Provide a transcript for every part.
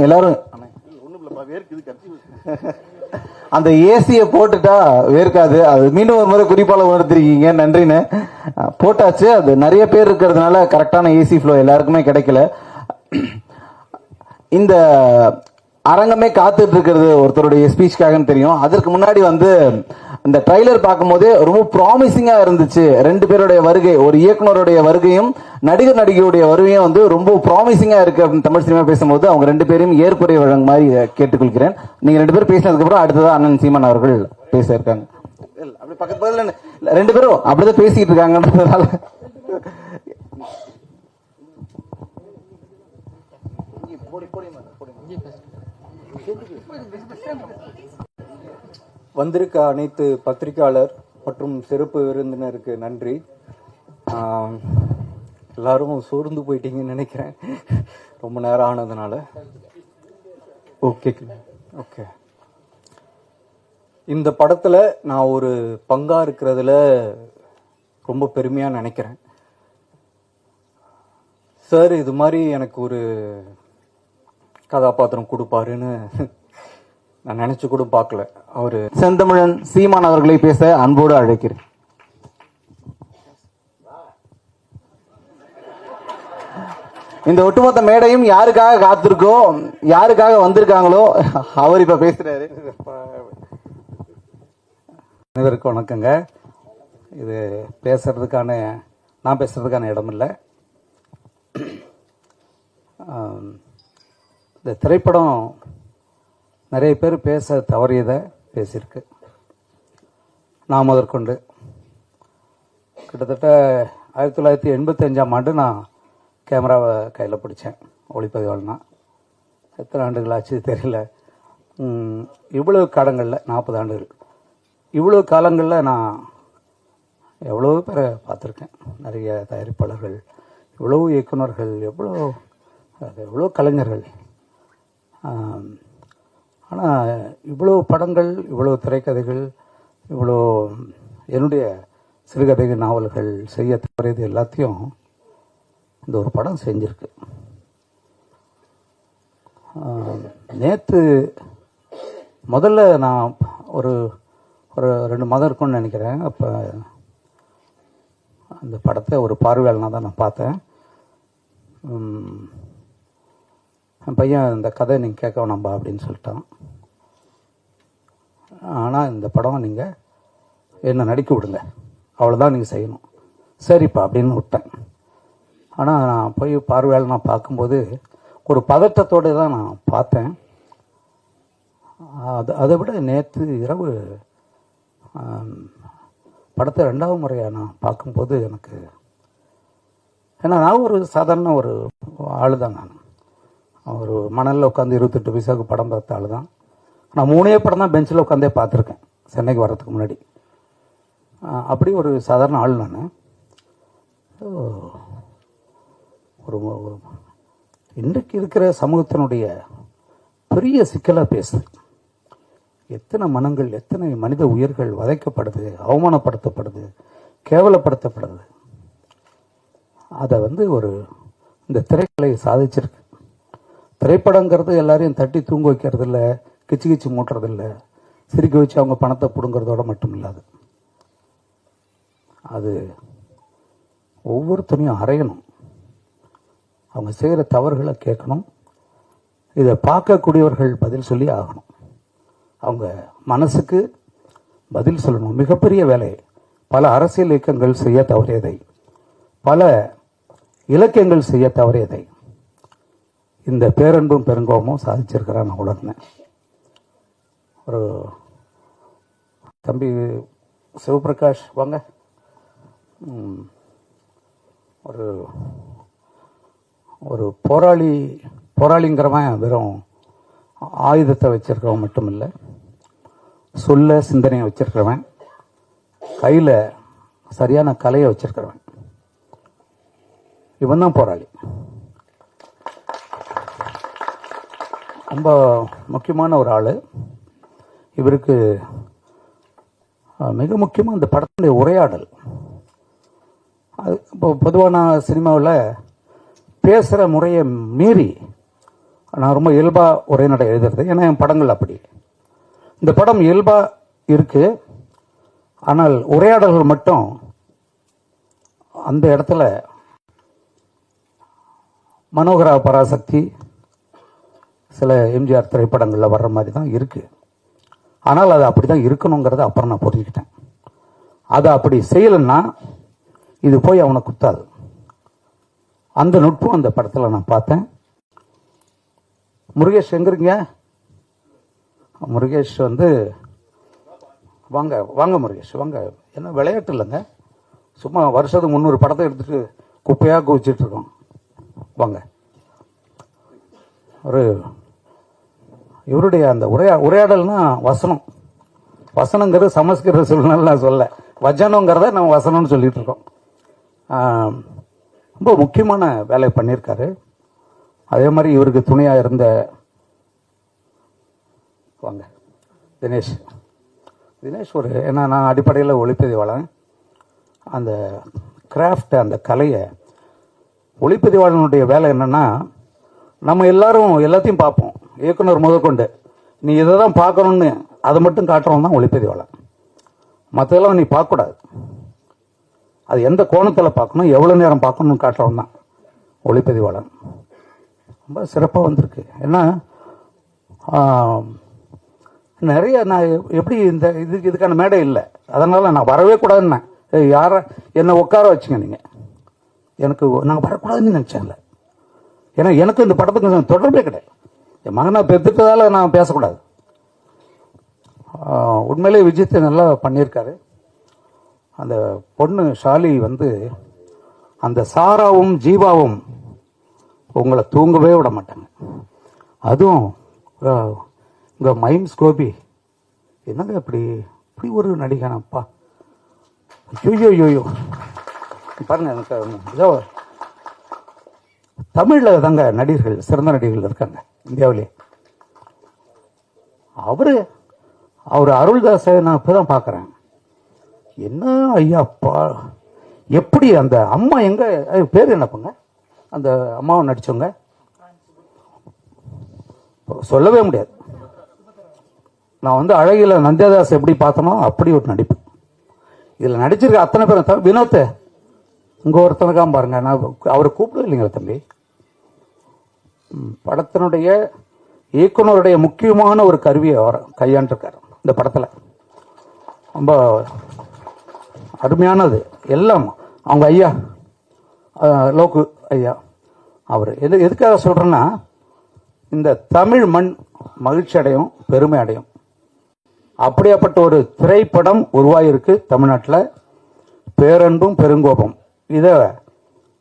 எல்லாரும் அந்த ஏசியை போட்டுட்டா வேர்க்காது. அது மீண்டும் ஒரு முறை குறிப்பால உணர்த்திருக்கீங்க, நன்றின்னு. போட்டாச்சு. அது நிறைய பேர் இருக்கிறதுனால கரெக்டான ஏசி ஃப்ளோ எல்லாருக்குமே கிடைக்கல. இந்த அரங்கமே காத்துட்டு இருக்கிறது ஒருத்தருடைய ஸ்பீச்சுக்காகன்னு தெரியும். அதற்கு முன்னாடி இந்த ட்ரைலர் பார்க்கும் போதே ரொம்ப ப்ராமிசிங்கா இருந்துச்சு. ரெண்டு பேருடைய வருகை, ஒரு இயக்குனருடைய வருகையும் நடிகர் நடிகையுடைய வருகையும் ரொம்ப ப்ராமிசிங்கா இருக்கு அப்படின்னு தமிழ் சினிமா பேசும்போது அவங்க ரெண்டு பேரையும் ஏற்புரை வழங்க மாதிரி கேட்டுக்கொள்கிறேன். நீங்க ரெண்டு பேரும் பேசினதுக்கு அப்புறம் அடுத்ததான் அண்ணன் சீமான் அவர்கள் பேச இருக்காங்க. அப்படி பக்கத்துல ரெண்டு பேரும் அப்படிதான் பேசிட்டு இருக்காங்கன்றதுனால வந்திருக்க அனைத்து பத்திரிகையாளர் மற்றும் சிறப்பு விருந்தினருக்கு நன்றி. எல்லாரும் சோர்ந்து போயிட்டீங்கன்னு நினைக்கிறேன், ரொம்ப நேரம் ஆனதுனால. ஓகே ஓகே, இந்த படத்துல நான் ஒரு பங்கா இருக்கிறதுல ரொம்ப பெருமையா நினைக்கிறேன். சார் இது மாதிரி எனக்கு ஒரு கதாபாத்திரம் கொடுப்பாருன்னு நான் நினைச்சு கூட பார்க்கல. அவரு செந்தமிழன் சீமான் அவர்களை பேச அன்போடு அழைக்கிறேன். இந்த ஒட்டுமொத்த மேடையும் யாருக்காக காத்திருக்கோ, யாருக்காக வந்திருக்காங்களோ அவர் இப்ப பேசுறாரு. அனைவருக்கும் வணக்கங்க. இது நான் பேசுறதுக்கான இடம் இல்லை. இந்த திரைப்படம் நிறைய பேர் பேச தவறியதை பேசியிருக்கு. நான் முதற்கொண்டு கிட்டத்தட்ட 1985ஆம் ஆண்டு நான் கேமராவை கையில் பிடிச்சேன், ஒளிப்பதிவாளனா. எத்தனை ஆண்டுகள் ஆச்சு தெரியல. இவ்வளவு காலங்களில் 40 ஆண்டுகள், இவ்வளவு காலங்களில் நான் எவ்வளோ பேரை பார்த்துருக்கேன். நிறைய தயாரிப்பாளர்கள், எவ்வளோ இயக்குநர்கள், எவ்வளோ கலைஞர்கள். ஆனால் இவ்வளோ படங்கள், இவ்வளோ திரைக்கதைகள், இவ்வளோ என்னுடைய சிறுகதைகள், நாவல்கள் செய்ய தவறியது எல்லாத்தையும் இந்த ஒரு படம் செஞ்சிருக்கு. நேற்று முதல்ல நான் ஒரு 2 மாதம் இருக்கும்னு நினைக்கிறேன். அப்போ அந்த படத்தை ஒரு பார்வையாளனாக தான் நான் பார்த்தேன். என் பையன் இந்த கதை நீங்கள் கேட்க வேணாம்பா அப்படின்னு சொல்லிட்டான். ஆனால் இந்த படம் நீங்கள் என்ன நடிக்க விடுங்க, அவ்வளோதான் நீங்கள் செய்யணும். சரிப்பா அப்படின்னு விட்டேன். ஆனால் நான் போய் பார்வையாளர் நான் பார்க்கும்போது ஒரு பதட்டத்தோடு தான் நான் பார்த்தேன். அதை விட நேற்று இரவு படத்தை 2வது முறையாக நான் பார்க்கும்போது எனக்கு, ஏன்னா நான் ஒரு சாதாரண ஒரு ஆள் தான். நான் ஒரு மணலில் உட்காந்து 28 பைசாவுக்கு படம் பார்த்த ஆள் தான். நான் 3 படம் தான் பெஞ்சில் உட்காந்தே பார்த்துருக்கேன் சென்னைக்கு வர்றதுக்கு முன்னாடி. அப்படி ஒரு சாதாரண ஆள் நான். ஒரு இன்றைக்கு இருக்கிற சமூகத்தினுடைய பெரிய சிக்கலாக பேசுது. எத்தனை மனங்கள், எத்தனை மனித உயிர்கள் வதைக்கப்படுது, அவமானப்படுத்தப்படுது, கேவலப்படுத்தப்படுது. அதை இந்த திரைக்கலை சாதிச்சிருக்கு. திரைப்படங்கிறது எல்லாரையும் தட்டி தூங்க வைக்கிறது இல்லை, கிச்சு கிச்சு மூட்டுறது இல்லை, சிரிக்க வச்சு அவங்க பணத்தை பிடுங்கிறதோட மட்டும் இல்லாது, அது ஒவ்வொருத்தனையும் அறையணும். அவங்க செய்கிற தவறுகளை கேட்கணும். இதை பார்க்கக்கூடியவர்கள் பதில் சொல்லி ஆகணும். அவங்க மனசுக்கு பதில் சொல்லணும். மிகப்பெரிய வேலை. பல அரசியல் இயக்கங்கள் செய்ய தவறியதை, பல இலக்கியங்கள் செய்ய தவறியதை இந்த பேரன்பும் பெருங்கோமும் சாதிச்சிருக்கிறான் நான் உணர்ந்தேன். ஒரு தம்பி சிவபிரகாஷ் வாங்க, ஒரு ஒரு போராளிங்கிறவன் வெறும் ஆயுதத்தை வச்சிருக்கிறவன் மட்டும் இல்லை, சொல்ல சிந்தனையை வச்சிருக்கிறவன், கையில் சரியான கலையை வச்சிருக்கிறவன். இவன் தான் போராளி. ரொம்ப முக்கியமான ஒரு ஆள். இவருக்கு மிக முக்கியமாக இந்த படத்தினுடைய உரையாடல். அது இப்போ பொதுவான சினிமாவில் பேசுகிற முறையை மீறி நான் ரொம்ப இயல்பாக உரைநடை எழுதுறது, ஏன்னா என் படங்கள் அப்படி. இந்த படம் இயல்பாக இருக்கு, ஆனால் உரையாடல்கள் மட்டும் அந்த இடத்துல மனோகரா பராசக்தி சில எம்ஜிஆர் திரைப்படங்களில் வர்ற மாதிரி தான் இருக்கு. ஆனால் அது அப்படி தான் இருக்கணுங்கிறத அப்புறம் நான் புரிஞ்சுக்கிட்டேன். அதை அப்படி செய்யலைன்னா இது போய் அவனை குத்தாது. அந்த நுட்பம் அந்த படத்தில் நான் பார்த்தேன். முருகேஷ் எங்கிறீங்க? முருகேஷ் வந்து வாங்க வாங்க முருகேஷ் வாங்க. என்ன விளையாட்டு இல்லைங்க, சும்மா வருஷத்துக்கு 300 படத்தை எடுத்துட்டு குப்பையாக குவிச்சிட்டு இருக்கோம். வாங்க. ஒரு இவருடைய அந்த உரையாடல்னா வசனங்கிறது சமஸ்கிருத சொல்லணும்னு நான் சொல்ல, வஜனங்கிறத நம்ம வசனம்னு சொல்லிட்டு இருக்கோம். ரொம்ப முக்கியமான வேலை பண்ணியிருக்காரு. அதே மாதிரி இவருக்கு துணையாக இருந்த வாங்க தினேஷ் ஒரு, ஏன்னா நான் அடிப்படையில் ஒளிப்பதிவாளன். அந்த கிராஃப்ட், அந்த கலையை, ஒளிப்பதிவாளனுடைய வேலை என்னன்னா, நம்ம எல்லாரும் எல்லாத்தையும் பார்ப்போம், இயக்குனர் முதற்கொண்டு. நீ இதை தான் பார்க்கணும்னு அதை மட்டும் காட்டுறவன் தான் ஒளிப்பதிவாளன். மற்றதெல்லாம் நீ பார்க்கக்கூடாது. அது எந்த கோணத்தில் பார்க்கணும், எவ்வளோ நேரம் பார்க்கணும்னு காட்டுறவன் தான் ஒளிப்பதிவாளன். ரொம்ப சிறப்பாக வந்திருக்கு. ஏன்னா நிறைய நான் எப்படி இந்த இதுக்கான மேடை இல்லை, அதனால நான் வரவே கூடாதுன்னு யாரை என்னை உட்கார வச்சுங்க. நீங்கள் எனக்கு நான் வரக்கூடாதுன்னு நினச்சேன்ல, ஏன்னா எனக்கு இந்த படத்துக்கு தொடர்பே கிடையாது. என் மகனை பெற்றுட்டதால நான் பேசக்கூடாது. உண்மையிலே விஜயத்தை நல்லா பண்ணியிருக்காரு. அந்த பொண்ணு ஷாலி வந்து அந்த சாராவும் ஜீவாவும் உங்களை தூங்கவே விட மாட்டாங்க. அதுவும் இங்கே மைம்ஸ் கோபி, என்னங்க இப்படி இப்படி ஒரு நடிகனப்பா, ஐயோ பாருங்க. எனக்கு தமிழில் தாங்க நடிகர்கள், சிறந்த நடிகர்கள் இருக்காங்க இந்தியாவிலே. அவர் அருள்தாஸை நான் இப்போ தான் பார்க்குறேன். என்ன ஐயாப்பா, எப்படி அந்த அம்மா எங்க பேர் என்னப்பங்க, அந்த அம்மாவை நடிச்சவங்க சொல்லவே முடியாது. நான் வந்து அழகில நந்தியாதாஸ் எப்படி பார்த்தனோ அப்படி ஒரு நடிப்பு இதில் நடிச்சிருக்க அத்தனை பேரும். வினோத் இங்கே ஒருத்தனுக்காம பாருங்க, நான் அவரை கூப்பிடவே இல்லைங்க தம்பி. படத்தினுடைய இயக்குனருடைய முக்கியமான ஒரு கருவியை அவர் கையாண்டிருக்காரு இந்த படத்தில். ரொம்ப அருமையானது எல்லாம். அவங்க ஐயா லோக்கு ஐயா, அவர் எதுக்காக சொல்கிறேன்னா, இந்த தமிழ் மண் மகிழ்ச்சி அடையும், பெருமை அடையும். அப்படியாப்பட்ட ஒரு திரைப்படம் உருவாகிருக்கு தமிழ்நாட்டில், பேரன்பும் பெருங்கோபம். இதை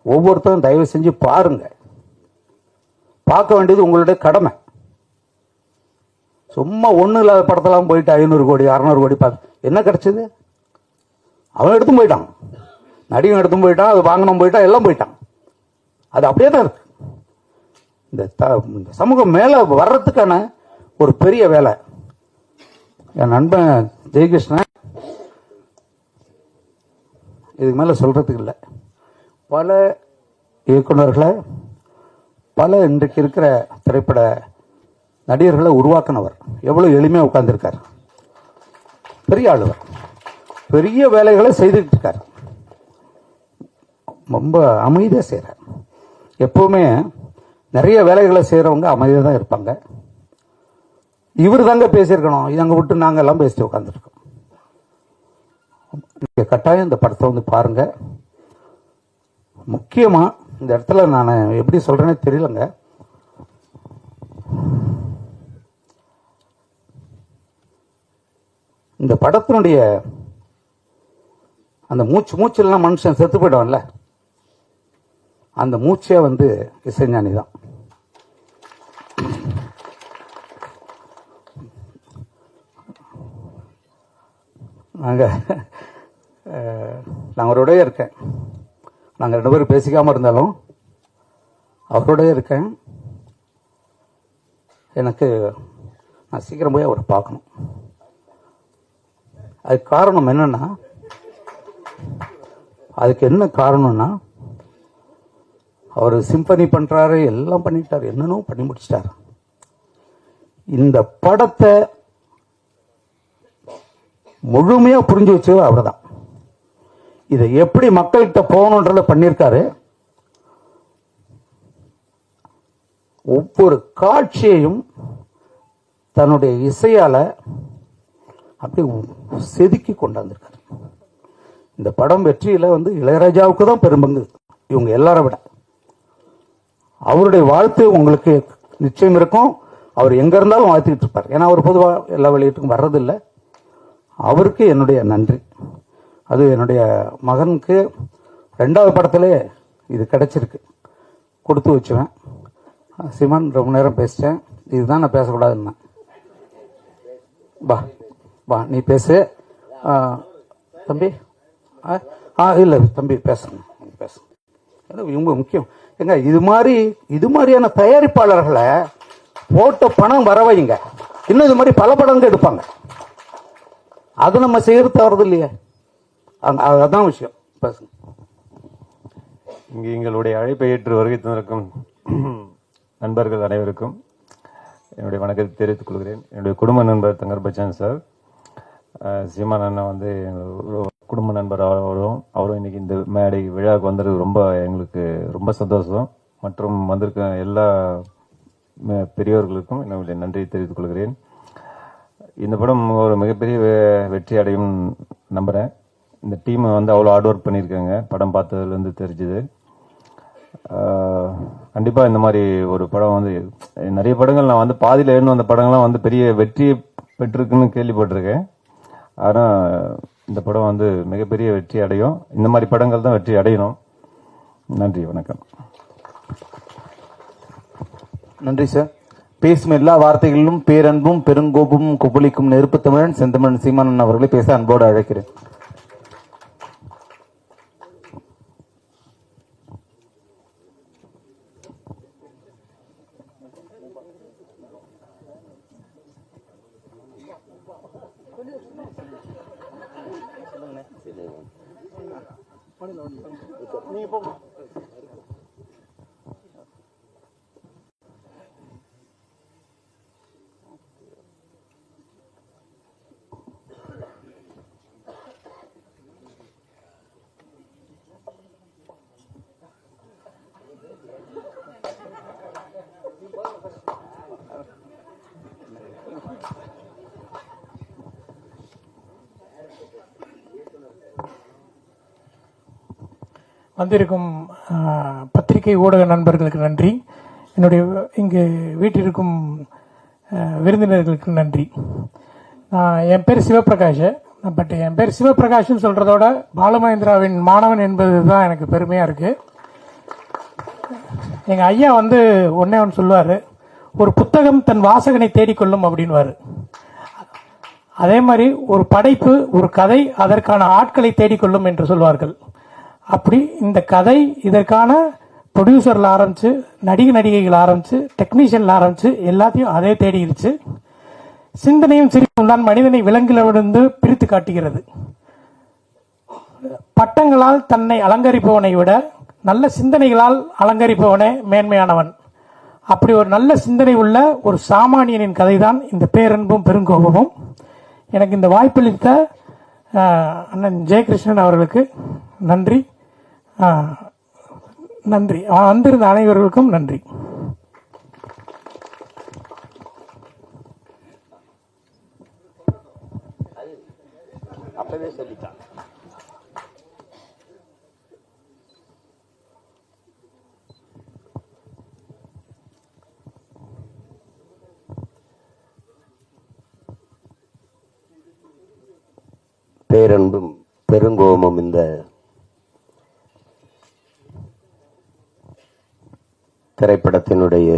ஒவ்வொருத்தரும் தயவு செஞ்சு பாருங்க. பார்க்க வேண்டியது உங்களுடைய கடமை. சும்மா ஒன்றும் இல்லாத படத்தெல்லாம் போயிட்டு 500 கோடி 600 கோடி பார்த்து என்ன கிடைச்சது? அவன் எடுத்து போயிட்டான், நடிகன் எடுத்து போயிட்டான், அது வாங்கணும் போயிட்டான், எல்லாம் போயிட்டான். அது அப்படியே தான் இருக்கு. இந்த சமூகம் மேலே வர்றதுக்கான ஒரு பெரிய வேலை. என் நண்பன் ஜெயகிருஷ்ணன், இதுக்கு மேலே சொல்றதுக்கு இல்லை. பல இயக்குநர்களை, பல இன்றைக்கு இருக்கிற திரைப்பட நடிகர்களை உருவாக்கினவர். எவ்வளவு எளிமையாக உட்கார்ந்துருக்கார். பெரிய ஆளுவர், பெரிய வேலைகளை செய்துட்டு இருக்கார். ரொம்ப அமைதியாக செய்கிறார். எப்பவுமே நிறைய வேலைகளை செய்கிறவங்க அமைதியாக தான் இருப்பாங்க. இவர் தாங்க பேசியிருக்கணும், இதை அங்கே விட்டு நாங்கள் எல்லாம் பேசிட்டு உட்காந்துருக்கோம். நீங்கள் கட்டாயம் இந்த படத்தை வந்து பாருங்க. முக்கியமாக இந்த இடத்துல நான் எப்படி சொல்றேனே தெரியலங்க. இந்த படத்தினுடைய அந்த மூச்செல்லாம் மனுஷன் செத்து போயிடுவான்ல, அந்த மூச்சே வந்து இசைஞானி தான். நான் அவரோடய இருக்கேன். நாங்கள் 2 பேரும் பேசிக்காமல் இருந்தாலும் அவரோடய இருக்கேன். எனக்கு நான் சீக்கிரம் போய் அவரை பார்க்கணும். அதுக்கு காரணம் என்னன்னா, அதுக்கு என்ன காரணம்னா, அவர் சிம்பனி பண்றாரு, எல்லாம் பண்ணிட்டாரு, என்னென்னோ பண்ணி முடிச்சிட்டாரு. இந்த படத்தை முழுமையா புரிஞ்சு வச்சது அவர்தான். இதை எப்படி மக்கள்கிட்ட போகணுன்றத பண்ணியிருக்காரு. ஒவ்வொரு காட்சியையும் தன்னுடைய இசையால அப்படி செதுக்கி கொண்டாந்துருக்காரு. இந்த படம் வெற்றியில இளையராஜாவுக்கு தான் பெரும்பங்கு, இவங்க எல்லாரை விட. அவருடைய வாழ்த்து உங்களுக்கு நிச்சயம் இருக்கும். அவர் எங்க இருந்தாலும் வாழ்த்துக்கிட்டு இருப்பார். ஏன்னா அவர் பொதுவாக எல்லா வெளியீட்டுக்கும் வர்றதில்லை. அவருக்கு என்னுடைய நன்றி. அது என்னுடைய மகனுக்கு 2வது படத்திலே இது கிடைச்சிருக்கு, கொடுத்து வச்சுவேன். சிமன் ரொம்ப நேரம் பேசிட்டேன், இதுதான் நான் பேசக்கூடாதுன்னா. பா பா நீ பேசு தம்பி. இல்லை தம்பி பேசுங்க, பேசுங்க. இவங்க முக்கியம். ஏங்க இது மாதிரியான தயாரிப்பாளர்களை போட்ட பணம் வர வைங்க, இன்னும் இது மாதிரி பல படங்கள் எடுப்பாங்க. அது நம்ம செய்யறது தவறுது இல்லையே, அதான் விஷயம். பேசுங்க. இங்கு எங்களுடைய அழைப்பை ஏற்று வருகை தந்திருக்கும் நண்பர்கள் அனைவருக்கும் என்னுடைய வணக்கத்தை தெரிவித்துக் கொள்கிறேன். என்னுடைய குடும்ப நண்பர் தங்கர் பச்சான் சார், சீமான் அண்ணா குடும்ப நண்பர் அவரும் இன்னைக்கு இந்த மேடை விழாவுக்கு வந்தது ரொம்ப எங்களுக்கு ரொம்ப சந்தோஷம். மற்றும் வந்திருக்க எல்லா பெரியவர்களுக்கும் என்னுடைய நன்றியை தெரிவித்துக் கொள்கிறேன். இந்த படம் ஒரு மிகப்பெரிய வெற்றி அடையும் நம்புகிறேன். இந்த டீம் அவ்வளோ ஹார்ட் ஒர்க் பண்ணியிருக்காங்க, படம் பார்த்ததுலேருந்து தெரிஞ்சுது. கண்டிப்பாக இந்த மாதிரி ஒரு படம் நிறைய படங்கள் நான் பாதியில் எழுந்து வந்த படங்கள்லாம் பெரிய வெற்றியை பெற்றிருக்குன்னு கேள்விப்பட்டிருக்கேன். ஆனால் இந்த படம் மிகப்பெரிய வெற்றி அடையும். இந்த மாதிரி படங்கள் தான் வெற்றி அடையணும். நன்றி, வணக்கம். நன்றி சார். பேசும் எல்லா வார்த்தைகளிலும் பேரன்பும் பெருங்கோபமும் கொப்பளிக்கும் நெருப்பு தமிழன் செந்தமிழன் சீமானன் அவர்களை பேச அன்போடு அழைக்கிறேன். வந்திருக்கும் பத்திரிகை ஊடக நண்பர்களுக்கு நன்றி. என்னுடைய இங்கு வீட்டிற்கும் விருந்தினர்களுக்கு நன்றி. என் பேர் சிவபிரகாஷ். பட் என் பேர் சிவபிரகாஷ்னு சொல்றதோட பாலமகேந்திராவின் மாணவன் என்பது தான் எனக்கு பெருமையா இருக்கு. எங்க ஐயா ஒன்னே ஒன்று சொல்லுவாரு, ஒரு புத்தகம் தன் வாசகனை தேடிக்கொள்ளும் அப்படின்வாரு. அதே மாதிரி ஒரு படைப்பு, ஒரு கதை அதற்கான ஆட்களை தேடிக்கொள்ளும் என்று சொல்வார்கள். அப்படி இந்த கதை இதற்கான ப்ரொடியூசர்ல ஆரம்பிச்சு, நடிகைகள் ஆரம்பிச்சு, டெக்னீஷியன்ல ஆரம்பிச்சு எல்லாத்தையும் அதே தேடிடுச்சு. சிந்தனையும் சிரிப்பும் தான் மனிதனை விலங்கிலிருந்து பிரித்து காட்டுகிறது. பட்டங்களால் தன்னை அலங்கரிப்பவனை விட நல்ல சிந்தனைகளால் அலங்கரிப்பவனே மேன்மையானவன். அப்படி ஒரு நல்ல சிந்தனை உள்ள ஒரு சாமானியனின் கதை தான் இந்த பேரன்பும் பெருங்கோபமும். எனக்கு இந்த வாய்ப்பளித்த அண்ணன் ஜெயகிருஷ்ணன் அவர்களுக்கு நன்றி. நன்றி. வந்திருந்த அனைவர்களுக்கும் நன்றி. அப்பவே சொல்லிட்டான். பேரன்பும் பெருங்கோபமும் இந்த திரைப்படத்தினுடைய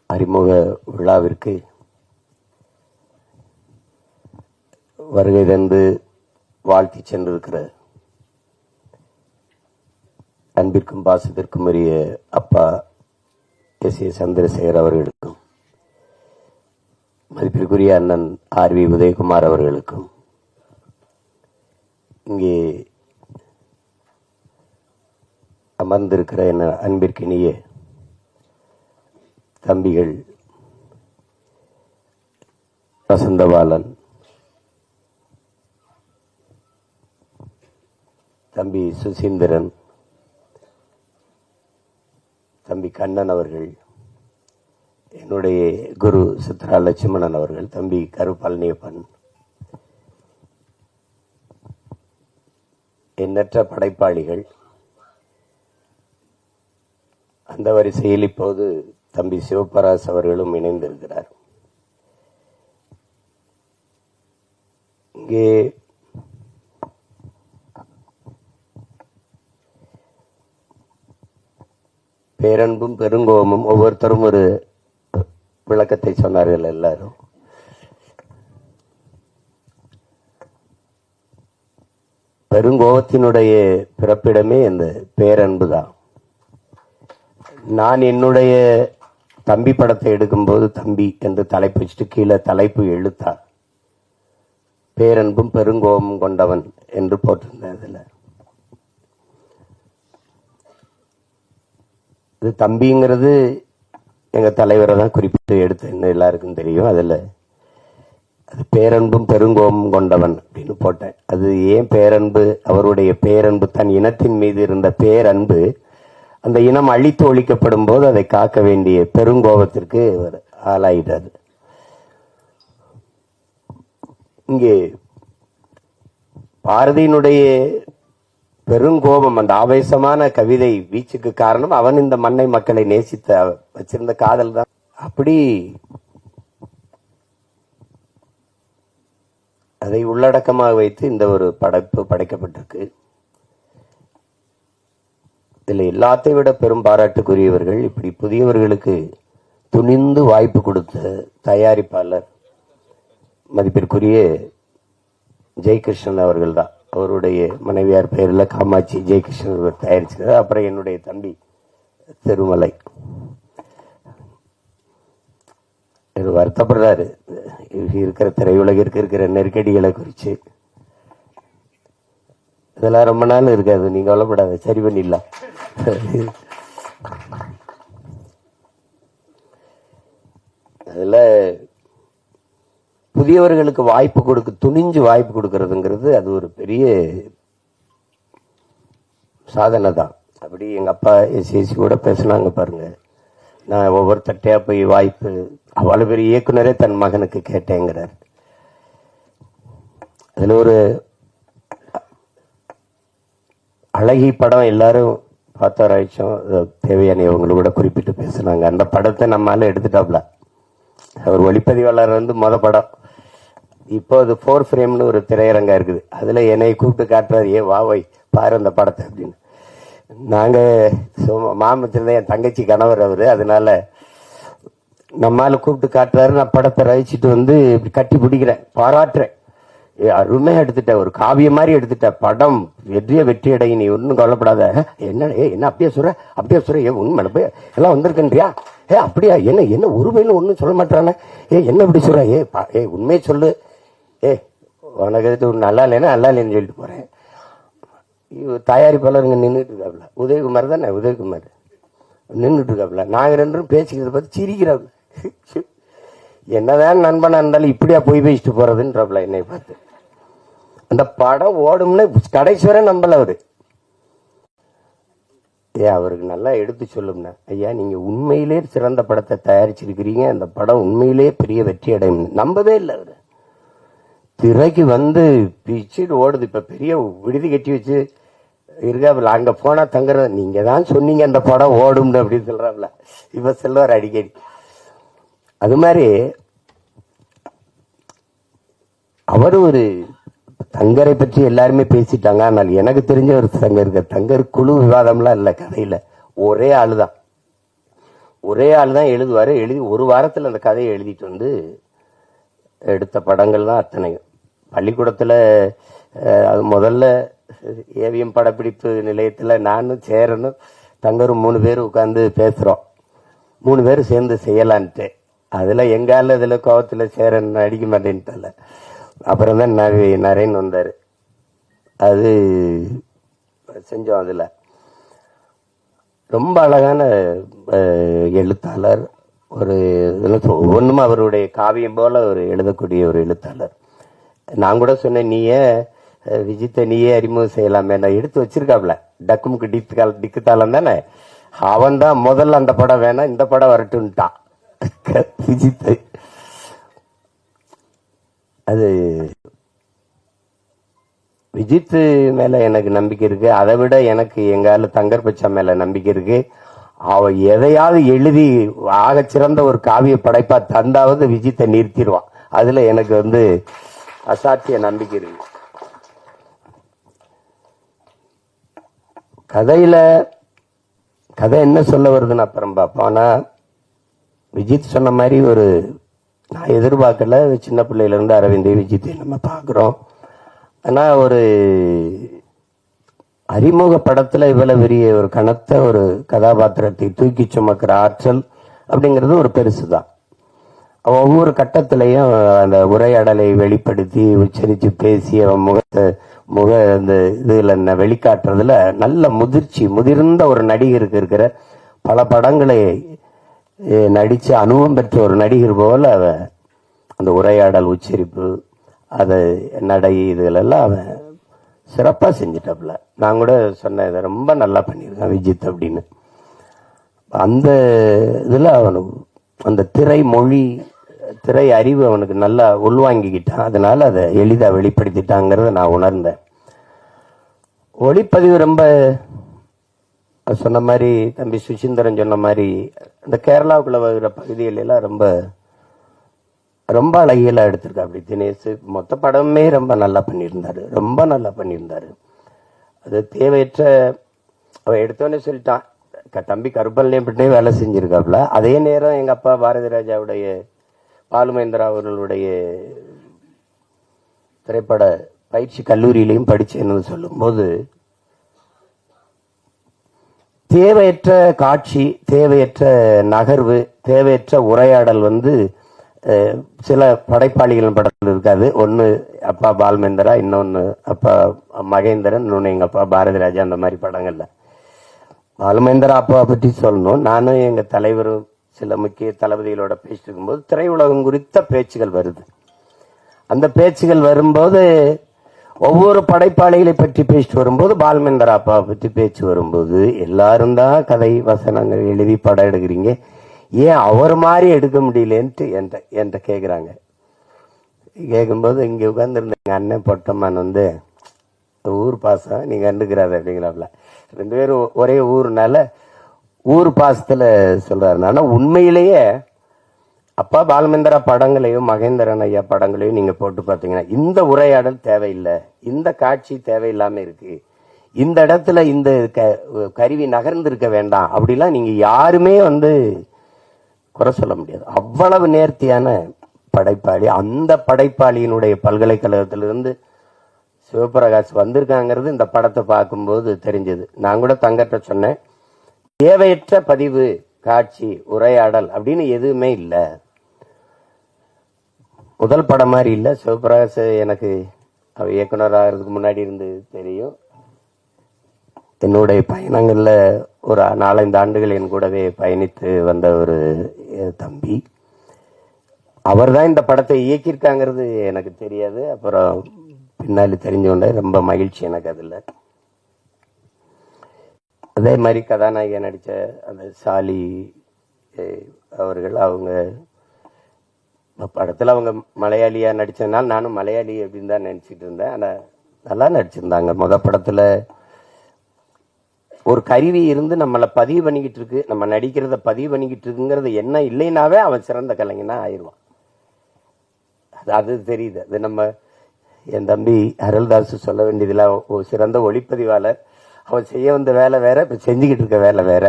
அறிமுக விழாவிற்கு வருகை தந்து வாழ்த்தி சென்றிருக்கிற அன்பிற்கும் பாசத்திற்கும் உரிய அப்பா எஸ். ஏ. சந்திரசேகர் அவர்களுக்கும், மதிப்பிற்குரிய அண்ணன் ஆர்.வி. உதயகுமார் அவர்களுக்கும், இங்கே அமர்ந்திருக்கிற என் அன்பிற்கினிய தம்பிகள் வசந்தபாலன், தம்பி சுசீந்திரன், தம்பி கண்ணன் அவர்கள், என்னுடைய குரு சித்ரா லட்சுமணன் அவர்கள், தம்பி கரு பழனியப்பன், எண்ணற்ற படைப்பாளிகள். அந்த வரிசையில் இப்போது தம்பி சிவபராஸ் அவர்களும் இணைந்திருக்கிறார். இங்கே பேரன்பும் பெருங்கோபமும் ஒவ்வொருத்தரும் ஒரு விளக்கத்தை சொன்னார்கள். எல்லாரும் பெருங்கோபத்தினுடைய பிறப்பிடமே இந்த பேரன்பு தான். நான் என்னுடைய தம்பி படத்தை எடுக்கும்போது தம்பி என்று தலைப்பு வச்சுட்டு கீழே தலைப்பு எழுத்தா பேரன்பும் பெருங்கோபமும் கொண்டவன் என்று போட்டிருந்தேன். அதுல இது தம்பிங்கிறது எங்க தலைவரை தான் குறிப்பிட்டு எடுத்தேன்னு எல்லாருக்கும் தெரியும். அதுல அது பேரன்பும் பெருங்கோபமும் கொண்டவன் அப்படின்னு போட்டேன். அது ஏன் பேரன்பு? அவருடைய பேரன்பு, தன் இனத்தின் மீது இருந்த பேரன்பு அந்த இனம் அழித்து ஒழிக்கப்படும் போது அதை காக்க வேண்டிய பெருங்கோபத்திற்கு ஆளாயிட்டார். இங்கே பாரதியினுடைய பெருங்கோபம், அந்த ஆவேசமான கவிதை வீச்சுக்கு காரணம் அவன் இந்த மண்ணை மக்களை நேசித்த வச்சிருந்த காதல் தான். அப்படி அதை உள்ளடக்கமாக வைத்து இந்த ஒரு படைப்பு படைக்கப்பட்டிருக்கு. இதில் எல்லாத்தை விட பெரும் பாராட்டுக்குரியவர்கள் இப்படி புதியவர்களுக்கு துணிந்து வாய்ப்பு கொடுத்த தயாரிப்பாளர் மதிப்பிற்குரிய ஜெயகிருஷ்ணன் அவர்கள் தான். அவருடைய மனைவியார் பெயரில் காமாட்சி ஜெயகிருஷ்ணன் தயாரிச்சார். அப்புறம் என்னுடைய தம்பி திருமலை வருத்தப்படுறாரு இருக்கிற திரையுலகிற்கு இருக்கிற நெருக்கடிகளை குறித்து. இதெல்லாம் ரொம்ப நாள் இருக்காது, நீங்க கவலைப்படாத, சரி பண்ணிடலாம். அதுல புதியவர்களுக்கு வாய்ப்பு கொடுக்க துணிஞ்சு வாய்ப்பு கொடுக்கறதுங்கிறது அது ஒரு பெரிய சாதனை தான். அப்படி எங்க அப்பா எஸ்சி கூட பேசினாங்க பாருங்க. நான் ஒவ்வொரு தட்டையா போய் வாய்ப்பு, அவ்வளவு பெரிய இயக்குனரே தன் மகனுக்கு கேட்டேங்கிறார். அதுல ஒரு அழகி படம் எல்லாரும் பார்த்தோராய்ச்சோம். தேவையான இவங்களை கூட குறிப்பிட்டு பேசினாங்க. அந்த படத்தை நம்மளால எடுத்துட்டாப்ல. அவர் ஒளிப்பதிவாளர் மொத படம். இப்போ அது 4 ஃப்ரேம்னு ஒரு திரையரங்கா இருக்குது. அதுல என்னை கூப்பிட்டு காட்டுறாரு, ஏ வாவை பாரு அந்த படத்தை அப்படின்னு. நாங்க மாமத்தில்தான் என் தங்கச்சி கணவர் அவரு, அதனால நம்மால கூப்பிட்டு காட்டுறாரு. நான் படத்தை ரசிச்சுட்டு கட்டி பிடிக்கிறேன், பாராட்டுறேன். அருமையா எடுத்துட்ட, ஒரு காவிய மாதிரி எடுத்துட்ட, படம் வெற்றி அடைய, நீ ஒன்னும் கவலைப்படாத. என்ன அப்படியே சொல்ற ஏ உண்மை போய் எல்லாம் வந்திருக்கன்றியா? அப்படியா? என்ன ஒரு வயலும் ஒன்னும் சொல்ல மாட்டானே, என்ன இப்படி சொல்ற? உண்மையை சொல்லு. உனக்கு நல்லா இல்லைன்னா நல்லா இல்லைன்னு சொல்லிட்டு போறேன். தயாரிப்பாளர் இங்க நின்றுட்டு இருக்காப்ல, உதயகுமார் தானே, உதயகுமார் நின்றுட்டு இருக்காப்ல. நாங்க ரெண்டும் பேசிக்கிறத பார்த்து சிரிக்கிறாப்ல. என்னதான் நண்பனா இருந்தாலும் இப்படியா போய் பேசிட்டு போறதுன்றாப்ல என்னை பார்த்து. அந்த படம் ஓடும்னு கடைசி வரை நம்பல அவரு. அவருக்கு நல்லா எடுத்து சொல்லும்னா, ஐயா நீங்க உண்மையிலே சிறந்த படத்தை தயாரிச்சிருக்கிறீங்க, அந்த படம் உண்மையிலே பெரிய வெற்றி அடையும் நம்பவே இல்லை அவரு. திரைக்கு பிச்சுட்டு ஓடுது. இப்ப பெரிய விடுதி கட்டி வச்சு இருக்காப்புல, அங்க போனா தங்குறது. நீங்க தான் சொன்னீங்க அந்த படம் ஓடும் அப்படின்னு சொல்றாப்புல. இப்ப செல்வார் அடிக்கடி. அது மாதிரி அவர் ஒரு தங்கரை பற்றி எல்லாருமே பேசிட்டாங்க. ஆனால் எனக்கு தெரிஞ்ச ஒரு தங்கர் குழு விவாதம்லாம் இல்ல கதையில. ஒரே ஆளுதான் எழுதுவாரு. எழுதி ஒரு வாரத்தில் அந்த கதையை எழுதிட்டு எடுத்த படங்கள் தான் அத்தனையும். பள்ளிக்கூடத்துல அது முதல்ல ஏவிஎம் படப்பிடிப்பு நிலையத்துல நானும் சேரனும் தங்கரும் 3 பேர் உட்கார்ந்து பேசுறோம். 3 பேரும் சேர்ந்து செய்யலான்ட்டு. அதுல எங்கால இதுல கோவத்துல சேரன் அடிக்க மாட்டேன்ட்டல. அப்புறம் தான் நரேன் வந்தாரு. அது செஞ்சோம். அதுல ரொம்ப அழகான எழுத்தாளர், ஒரு ஒவ்வொன்றும் அவருடைய காவியம் போல ஒரு எழுதக்கூடிய ஒரு எழுத்தாளர். நான் கூட சொன்னேன், நீயே விஜித்தை நீயே அறிமுகம் செய்யலாமே, நான் எடுத்து வச்சிருக்காப்ல டக்குமுக்கு டிக்குத்தாலம் தானே. அவன் தான் முதல்ல அந்த படம் வேணாம் இந்த படம் வரட்டுன்ட்டான் விஜித்தை. அது விஜித் மேல எனக்கு நம்பிக்கை இருக்கு. அதை விட எனக்கு எங்கால தங்கர் பச்சா மேல நம்பிக்கை இருக்கு. அவ எதையாவது எழுதி ஆக சிறந்த ஒரு காவிய படைப்பா தந்தாவது விஜித்தை நிறுத்திடுவான். அதுல எனக்கு அசாத்திய நம்பிக்கை இருக்கு. கதை என்ன சொல்ல வருதுன்னு அப்புறம் பார்ப்போம். ஆனா விஜித் சொன்ன மாதிரி நான் எதிர்பார்க்கல. சின்ன பிள்ளையில இருந்து அரவிந்த் விஜித்தை நம்ம பாக்குறோம். ஆனா ஒரு அறிமுக படத்துல இவ்வளவு பெரிய ஒரு கனத்த ஒரு கதாபாத்திரத்தை தூக்கி சுமக்கிற ஆற்றல் அப்படிங்கிறது ஒரு பெருசுதான். ஒவ்வொரு கட்டத்திலையும் அந்த உரையாடலை வெளிப்படுத்தி உச்சரித்து பேசி அவன் அந்த இதுல வெளிக்காட்டுறதுல நல்ல முதிர்ந்த ஒரு நடிகருக்கு இருக்கிற பல படங்களை நடிச்சு அனுபவம் பெற்ற ஒரு நடிகர் போல அவன் அந்த உரையாடல் உச்சரிப்பு அது நடை இதுகளெல்லாம் அவன் சிறப்பா செஞ்சிட்டாப்ல. நான் கூட சொன்னேன், இதை ரொம்ப நல்லா பண்ணியிருக்கான் விஜித் அப்படின்னு. அந்த இதுல அவனுக்கு அந்த திரை மொழி திரை அறிவு அவனுக்கு நல்லா உள்வாங்கிக்கிட்டான். அதனால அதை எளிதா வெளிப்படுத்திட்டாங்கிறத நான் உணர்ந்தேன். ஒளிப்பதிவு ரொம்ப சொன்ன மாதிரி தம்பி சுசீந்திரன் சொன்ன மாதிரி இந்த கேரளாவுக்குள்ள வருகிற பகுதிகள் எல்லாம் ரொம்ப ரொம்ப அழகியெல்லாம் எடுத்திருக்கா. அப்படி தினேஷ் மொத்த படமே ரொம்ப நல்லா பண்ணியிருந்தாரு. அது தேவையற்ற அவ எடுத்தோன்னே சொல்லிட்டான். தம்பி கருப்பன்லேயே வேலை செஞ்சிருக்காப்ல. அதே நேரம் எங்க அப்பா பாரதி ராஜாவுடைய பாலுமேந்திரா அவர்களுடைய திரைப்பட பயிற்சி கல்லூரியிலையும் படிச்சேன்னு சொல்லும்போது தேவையற்ற காட்சி, தேவையற்ற நகர்வு, தேவையற்ற உரையாடல் சில படைப்பாளிகள் படத்தில் இருக்காது. ஒன்னு அப்பா பாலுமேந்திரா, இன்னொன்னு அப்பா மகேந்திரன், இன்னொன்னு எங்க அப்பா பாரதி ராஜா. அந்த மாதிரி படங்கள்ல பாலுமேந்திரா அப்பாவை பற்றி சொல்லணும். நானும் எங்க தலைவரும் சில முக்கிய தளபதிகளோட பேசிட்டு இருக்கும்போது திரையுலகம் குறித்த பேச்சுகள் வருது. அந்த பேச்சுகள் வரும்போது ஒவ்வொரு படைப்பாளிகளை பற்றி பேசிட்டு வரும்போது பாலுமேந்திரா அப்பாவை பற்றி பேச்சு வரும்போது எல்லாரும் தான் கதை வசனங்கள் எழுதி படம் எடுக்கிறீங்க, ஏன் அவர் மாதிரி எடுக்க முடியலன்ட்டு என்கிட்ட கேட்குறாங்க. கேட்கும்போது இங்கே உட்காந்துருந்த எங்கள் அண்ணன் பொட்டம்மான் ஊர் பாசம் நீங்க கண்டுக்கிறாரு அப்படிங்கிறாப்ல. 2 பேரும் ஒரே ஊர்னால ஊர் பாசத்துல சொல்றாரு. ஆனா உண்மையிலேயே அப்பா பாலுமேந்திரா படங்களையும் மகேந்திரன் ஐயா படங்களையும் நீங்க போட்டு பார்த்தீங்கன்னா இந்த உரையாடல் தேவையில்லை, இந்த காட்சி தேவையில்லாம இருக்கு, இந்த இடத்துல இந்த கருவி நகர்ந்திருக்க வேண்டாம் அப்படிலாம் நீங்க யாருமே குறை சொல்ல முடியாது. அவ்வளவு நேர்த்தியான படைப்பாளி. அந்த படைப்பாளியினுடைய பல்கலைக்கழகத்திலிருந்து சிவபிரகாஷ் வந்திருக்காங்கிறது இந்த படத்தை பார்க்கும்போது தெரிஞ்சது. நான் கூட தங்கட்ட சொன்னேன், தேவையற்ற பதிவு, காட்சி, உரையாடல் அப்படின்னு எதுவுமே இல்லை. முதல் படம் மாதிரி இல்லை. சிவபிரகாஷ் எனக்கு அவ இயக்குனர் ஆகிறதுக்கு முன்னாடி இருந்து தெரியும். என்னுடைய பயணங்கள்ல ஒரு 4-5 ஆண்டுகள் என் கூடவே பயணித்து வந்த ஒரு தம்பி. அவர் தான் இந்த படத்தை இயக்கியிருக்காங்கிறது எனக்கு தெரியாது. அப்புறம் பின்னாடி தெரிஞ்சோண்ட ரொம்ப மகிழ்ச்சி எனக்கு அதுல. அதே மாதிரி கதாநாயகி நடிச்ச அந்த சாலி அவர்கள், அவங்க படத்துல அவங்க மலையாளியா நடிச்சதுனால நானும் மலையாளி அப்படின்னு தான் நினைச்சிட்டு இருந்தேன். ஆனா நல்லா நடிச்சிருந்தாங்க. படத்துல ஒரு கருவி இருந்து நம்மளை பதிவு பண்ணிக்கிட்டு இருக்கு, நம்ம நடிக்கிறத பதிவு பண்ணிக்கிட்டு இருக்குங்கிறது என்ன இல்லைனாவே அவன் சிறந்த கலைஞனா ஆயிடுவான். அது தெரியுது. அது நம்ம என் தம்பி அருள்தாஸ் சொல்ல வேண்டியதுல ஒரு சிறந்த ஒளிப்பதிவாளர். அவன் செய்ய வந்த வேலை வேற, இப்ப செஞ்சுக்கிட்டு இருக்க வேலை வேற.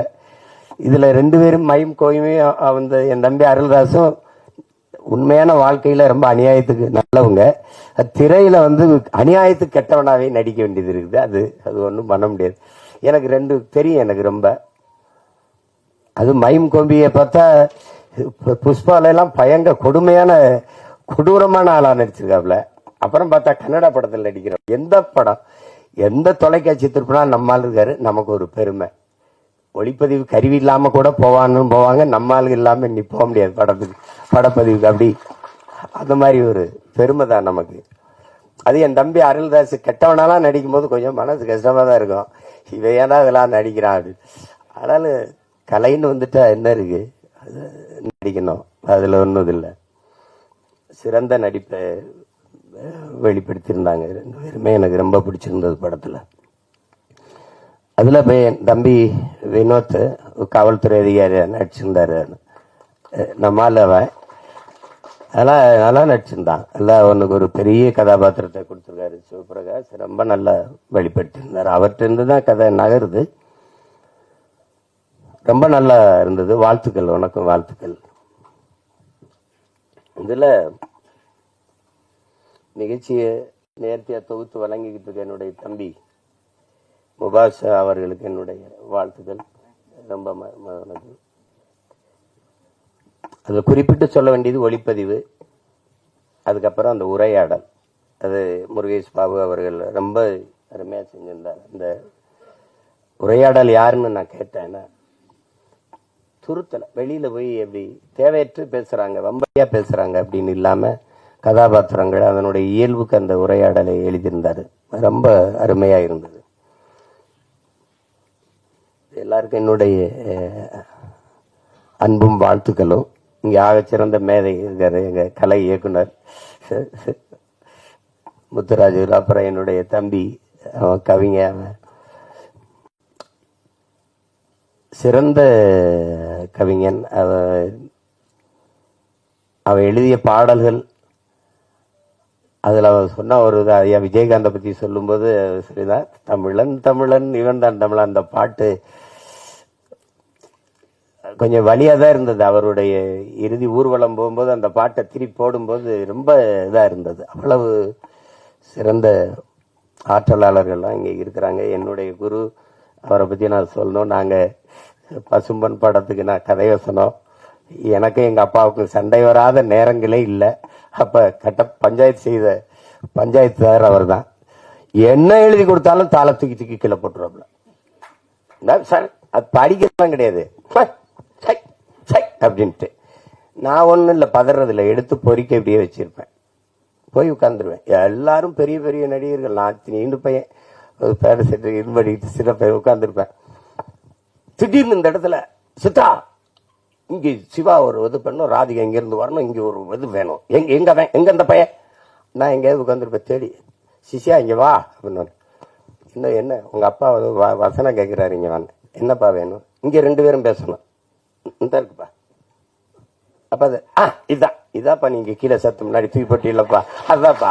இதுல 2 பேரும் மையும் கோயுமே. என் தம்பி அருள்தாஸும் உண்மையான வாழ்க்கையில ரொம்ப அநியாயத்துக்கு நல்லவங்க, திரையில அநியாயத்துக்கு கெட்டவனாவே நடிக்க வேண்டியது இருக்குது. அது ஒன்றும் பண்ண முடியாது. எனக்கு 2 தெரியும். எனக்கு ரொம்ப அது மைம் கோம்பியை பார்த்தா புஷ்பால எல்லாம் பயங்கர கொடூரமான ஆளா நடிச்சிருக்காப்ல. அப்புறம் பார்த்தா கன்னடா படத்தில் நடிக்கிறோம். எந்த படம் எந்த தொலைக்காட்சி திருப்பினா நம்மால் இருக்காரு, நமக்கு ஒரு பெருமை. ஒளிப்பதிவு கருவி இல்லாம கூட போவாங்க, நம்ம ஆளுங்க இல்லாம நீ போக முடியாது படப்பதிவுக்கு. அப்படி அந்த மாதிரி ஒரு பெருமை தான் நமக்கு. அது என் தம்பி அருள்தாஸ் கெட்டவனாலாம் நடிக்கும் போது கொஞ்சம் மனசு கஷ்டமா தான் இருக்கும். இவன் ஏன்னா இதெல்லாம் நடிக்கிறான் அப்படின்னு. ஆனாலும் கலைன்னு வந்துட்டா என்ன இருக்கு, அது நடிக்கணும், அதுல ஒன்றும் இல்லை. சிறந்த நடிப்பை வெளிப்படுத்தியிருந்தாங்க ரெண்டு பேருமே. எனக்கு ரொம்ப பிடிச்சிருந்தது படத்துல. அதுல போய் என் தம்பி வினோத் காவல்துறை அதிகாரியா நடிச்சிருந்தாரு. நம்மால அவன் நல்லா நடிச்சிருந்தான். எல்லாம் அவனுக்கு ஒரு பெரிய கதாபாத்திரத்தை கொடுத்துருக்காரு சிவபிரகாஷ். ரொம்ப நல்லா வெளிப்படுத்தியிருந்தார். அவர்கிட்ட இருந்து தான் கதை நகருது. ரொம்ப நல்லா இருந்தது. வாழ்த்துக்கள், உனக்கும் வாழ்த்துக்கள். இதுல நிகழ்ச்சியை நேர்த்தியா தொகுத்து வழங்கிக்கிட்டு இருக்க என்னுடைய தம்பி முபாஷா அவர்களுக்கு என்னுடைய வாழ்த்துக்கள். ரொம்ப அது குறிப்பிட்டு சொல்ல வேண்டியது ஒளிப்பதிவு, அதுக்கப்புறம் அந்த உரையாடல். அது முருகேஷ் பாபு அவர்கள் ரொம்ப அருமையா செஞ்சிருந்தார். இந்த உரையாடல் யாருன்னு நான் கேட்டேன்னா, துருத்தல வெளியில போய் எப்படி தேவையற்று பேசுறாங்க, வம்பையா பேசுறாங்க அப்படின்னு இல்லாம கதாபாத்திரங்கள் அதனுடைய இயல்புக்கு அந்த உரையாடலை எழுதியிருந்தாரு. ரொம்ப அருமையா இருந்தது. எல்லாருக்கும் என்னுடைய அன்பும் வாழ்த்துக்களும். இங்க ஆகச்சிறந்த மேதை இருக்காரு எங்க கலை இயக்குனர் முத்துராஜு. அப்புறம் என்னுடைய தம்பி கவிஞர், சிறந்த கவிஞன். அவ எழுதிய பாடல்கள், அதுல அவன் சொன்ன ஒரு ஐயா விஜயகாந்த பத்தி சொல்லும்போது சரிதான், தமிழன் தமிழன் இவன் தான் தமிழன். அந்த பாட்டு கொஞ்சம் வலியா தான் இருந்தது. அவருடைய இறுதி ஊர்வலம் போகும்போது அந்த பாட்டை திருப்பி போடும்போது ரொம்ப இதா இருந்தது. அவ்வளவு சிறந்த ஆற்றலாளர்கள்லாம் இங்க இருக்கிறாங்க. என்னுடைய குரு, அவரை பத்தி நான் சொல்லணும். நாங்க பசும்பன் படத்துக்கு நான் கதை வசனம், எனக்கும் எங்க அப்பாவுக்கும் சண்டை வராத நேரங்களே இல்லை. அப்ப பஞ்சாயத்து செய்த பஞ்சாயத்துதார் அவர் தான். என்ன எழுதி கொடுத்தாலும் தாள தூக்கி தூக்கி கீழே போட்டுருவாப்ல. அது படிக்கிறதுலாம் கிடையாது அப்படின்ட்டு. நான் ஒன்னும் இல்லை, பதறதில்லை, எடுத்து பொறிக்க இப்படியே வச்சிருப்பேன், போய் உட்காந்துருவேன். எல்லாரும் பெரிய பெரிய நடிகர்கள், நான் நீண்டு பையன் ஒரு பேர செட்டு இரும்படிக்கிட்டு சில பையன் உட்காந்துருப்பேன். திடீர்னு இந்த இடத்துல சித்தா இங்க சிவா ஒரு இது பண்ணும், ராதிகா இங்க இருந்து வரணும், இங்க ஒரு இது வேணும், எங்க அந்த பையன், நான் எங்கேயாவது உட்காந்துருப்பேன். தேடி சிஷியா இங்க வா அப்படின்னு. இன்னும் என்ன உங்க அப்பா வசனம் கேட்கிறாரு, இங்க வாங்க, என்னப்பா வேணும், இங்க ரெண்டு பேரும் பேசணும், இந்த இருக்குப்பா. அப்ப அது இதாப்பா நீங்க கீழே சத்து முன்னாடி தூக்கி போட்டீங்களப்பா, அதுதான்ப்பா.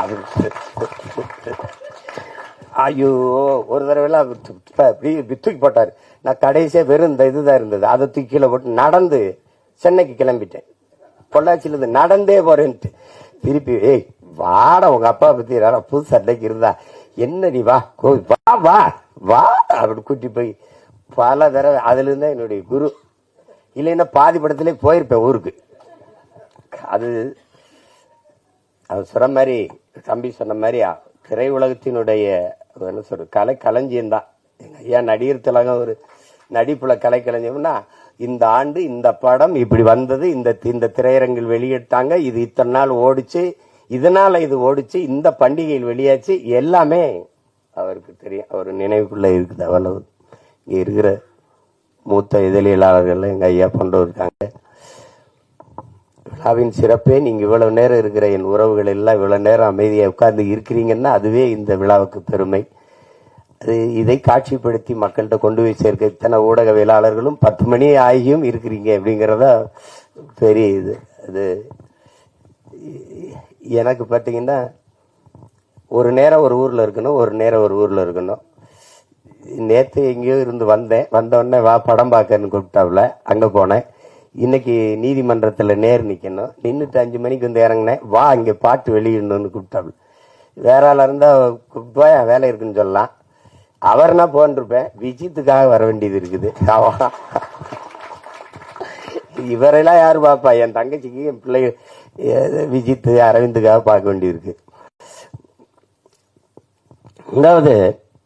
ஐயோ, ஒரு தடவை எல்லாம் தூக்கி போட்டாரு. நான் கடைசியா வெறும் இந்த இதுதான் இருந்தது, அதை தூக்கி கீழே போட்டு நடந்து சென்னைக்கு கிளம்பிட்டேன். பொள்ளாச்சியில இருந்து நடந்தே போறேன்ட்டு திருப்பி, ஏய் வாட உங்க அப்பா பத்தி புது சண்டைக்கு இருந்தா என்ன, நீ வா வா வா வா அப்படி கூட்டி போய் பல தடவை. அதுல இருந்தா என்னுடைய குரு. இல்லைன்னா பாதி படத்திலே போயிருப்பேன் ஊருக்கு. அது சொன்ன மாதிரி, தம்பி சொன்ன மாதிரி திரையுலகத்தினுடைய என்ன சொல்ற கலை களஞ்சியம் தான். ஐயா நடிகர் திலகம் ஒரு நடிப்புல கலை களஞ்சியம்னா, இந்த ஆண்டு இந்த படம் இப்படி வந்தது, இந்த திரையரங்கில் வெளியிட்டாங்க, இது இத்தனை நாள் ஓடிச்சு, இதனால இது ஓடிச்சு, இந்த பண்டிகையில் வெளியாச்சு, எல்லாமே அவருக்கு தெரியும், அவர் நினைவுக்குள்ள இருக்குது. அவ்வளவு இங்க இருக்கிற மூத்த இதழியலாளர்கள் எங்க ஐயா போன்றவர் இருக்காங்க. விழாவின் சிறப்பே நீங்க இவ்வளவு நேரம் இருக்கிற என் உறவுகள் எல்லாம் இவ்வளவு நேரம் அமைதியா உட்கார்ந்து இருக்கிறீங்கன்னா அதுவே இந்த விழாவுக்கு பெருமை. அது இதை காட்சிப்படுத்தி மக்கள்கிட்ட கொண்டு போய் சேர்க்க இத்தனை ஊடகவியலாளர்களும் 10 மணி ஆகியும் இருக்கிறீங்க அப்படிங்கிறத பெரிய இது. அது எனக்கு பார்த்தீங்கன்னா ஒரு நேரம் ஒரு ஊர்ல இருக்கணும், ஒரு நேரம் ஒரு ஊர்ல இருக்கணும். நேற்று எங்கேயோ இருந்து வந்த உடனே வா படம் பார்க்கன்னு கூப்பிட்டாப்புல, அங்க போனேன். இன்னைக்கு நீதிமன்றத்துல நேர் நிக்கணும், நின்றுட்டு 5 மணிக்கு வந்து இறங்கினேன், வா இங்க பாட்டு வெளியிடணும்னு கூப்பிட்டாப்புல. வேற ஆளா இருந்தா போய் வேலை இருக்குன்னு சொல்லலாம், அவர்னா போன்றிருப்பேன். விஜித்துக்காக வர வேண்டியது இருக்குது. இவரெல்லாம் யாரு பாப்பா, என் தங்கச்சிக்கு என் பிள்ளை விஜித்து அரவிந்துக்காக பார்க்க வேண்டியது இருக்கு. ரெண்டாவது,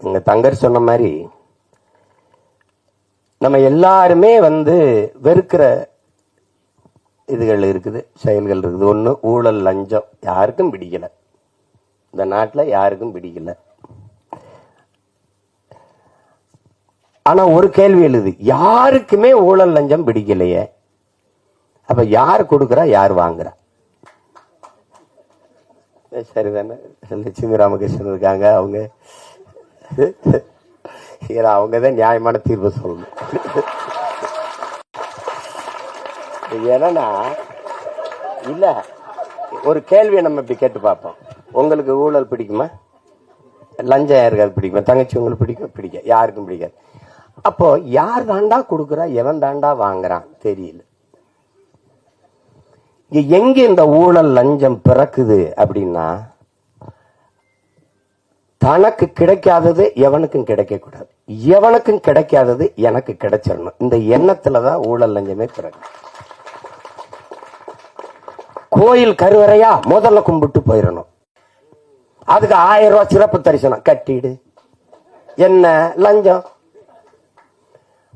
எங்க தங்கர் சொன்ன மாதிரி நம்ம எல்லாருமே வெறுக்கிற இதுகள் இருக்குது, செயல்கள் இருக்குது. ஒண்ணு ஊழல், லஞ்சம். யாருக்கும் பிடிக்கல, இந்த நாட்டில் யாருக்கும் பிடிக்கல. ஆனா ஒரு கேள்வி எழுது, யாருக்குமே ஊழல் லஞ்சம் பிடிக்கலையே, அப்ப யார் கொடுக்கறா, யார் வாங்குறா? சரிதானே? லட்சுமி ராமகிருஷ்ணன் இருக்காங்க, அவங்கதான் நியாயமான தீர்ப்பு சொல்லணும். ஏன்னா இல்ல, ஒரு கேள்வியை நம்ம இப்படி கேட்டு பார்ப்போம். உங்களுக்கு ஊழல் பிடிக்குமா, லஞ்சம் யாருக்காவது பிடிக்குமா? தங்கச்சி உங்களுக்கு பிடிக்கும்? பிடிக்க, யாருக்கும் பிடிக்காது. அப்போ யார் தாண்டா கொடுக்குறா, எவன் தாண்டா வாங்குறான் தெரியல. எங்க இந்த ஊழல் லஞ்சம் பிறக்குது அப்படின்னா, தனக்கு கிடைக்காதது எவனுக்கும் கிடைக்க கூடாது, எவனுக்கும் கிடைக்காதது எனக்கு கிடைச்சிடணும். இந்த எண்ணத்துலதான் ஊழல் லஞ்சமே பிறகு. கோயில் கருவறையா முதல்ல கும்பிட்டு போயிடணும், அதுக்கு 1000 ரூபாய் சிறப்பு தரிசனம் கட்டிடு, என்ன லஞ்சம்.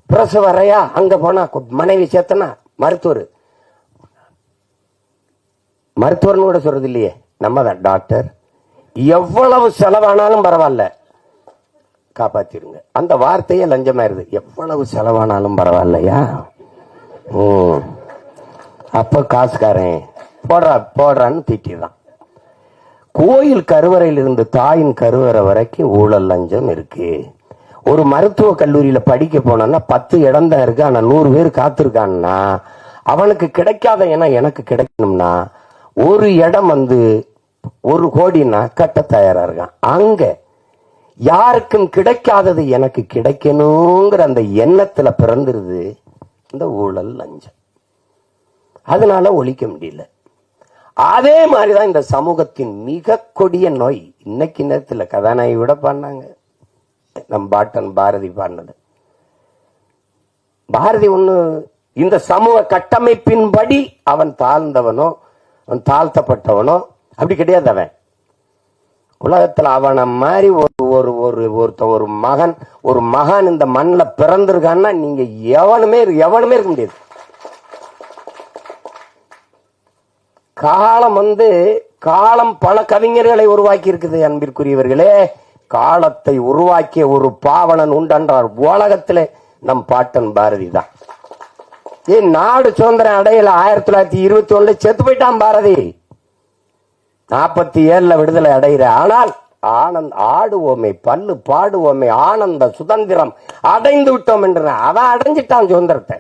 பிரசவரையா அங்க போனா மனைவி சேர்த்தனா மருத்துவர்னு கூட சொல்றது இல்லையே, நம்ம தான் டாக்டர். எவ்வளவு செலவானாலும் பரவாயில்ல, காப்பாத்திருங்க. அந்த வார்த்தையே லஞ்சமாயிருது. எவ்வளவு செலவானாலும் பரவாயில்லையா, அப்ப காசுக்காரன் போடுறான்னு திட்டிடுறான். கோயில் கருவறையில் இருந்து தாயின் கருவறை வரைக்கும் ஊழல் லஞ்சம் இருக்கு. ஒரு மருத்துவ கல்லூரியில படிக்க போனா 10 இடம் தான் இருக்கு, ஆனா 100 பேர் காத்திருக்கான்னா அவனுக்கு கிடைக்காத இடம் எனக்கு கிடைக்கணும்னா ஒரு இடம் 1 கோடினா கட்ட தயாரா இருக்கான். அங்க யாருக்கும் கிடைக்காதது எனக்கு கிடைக்கணுங்கிற அந்த எண்ணத்துல பிறந்துருது இந்த ஊழல் லஞ்சம். அதனால ஒழிக்க முடியல. அதே மாதிரிதான் இந்த சமூகத்தின் மிக கொடிய நோய். இன்னைக்கு நேரத்துல கதாநாயகி விட பாடினாங்க, நம் பாட்டன் பாரதி பாடினது. பாரதி ஒண்ணு, இந்த சமூக கட்டமைப்பின்படி அவன் தாழ்ந்தவனோ அவன் தாழ்த்தப்பட்டவனோ அப்படி கிடையாது. அவன் உலகத்துல அவனை மாதிரி ஒரு மகன் இந்த மண்ணில் பிறந்திருக்கான்னா நீங்க எவனுமே இருக்க முடியாது. காலம் பல கவிஞர்களை உருவாக்கி இருக்குது அன்பிற்குரியவர்களே. காலத்தை உருவாக்கிய ஒரு பாவனன் உண்டென்றார் உலகத்திலே நம் பாட்டன் பாரதி தான். நாடு சுதந்திரம் அடையல 1921 செத்து போயிட்டான் பாரதி. 47 விடுதலை அடைகிற. ஆனால் ஆடுவோமே, பல்லு பாடுவோமே, ஆனந்த சுதந்திரம் அடைந்து விட்டோம் என்று அவன் அடைஞ்சிட்டான் சுதந்திரத்தை.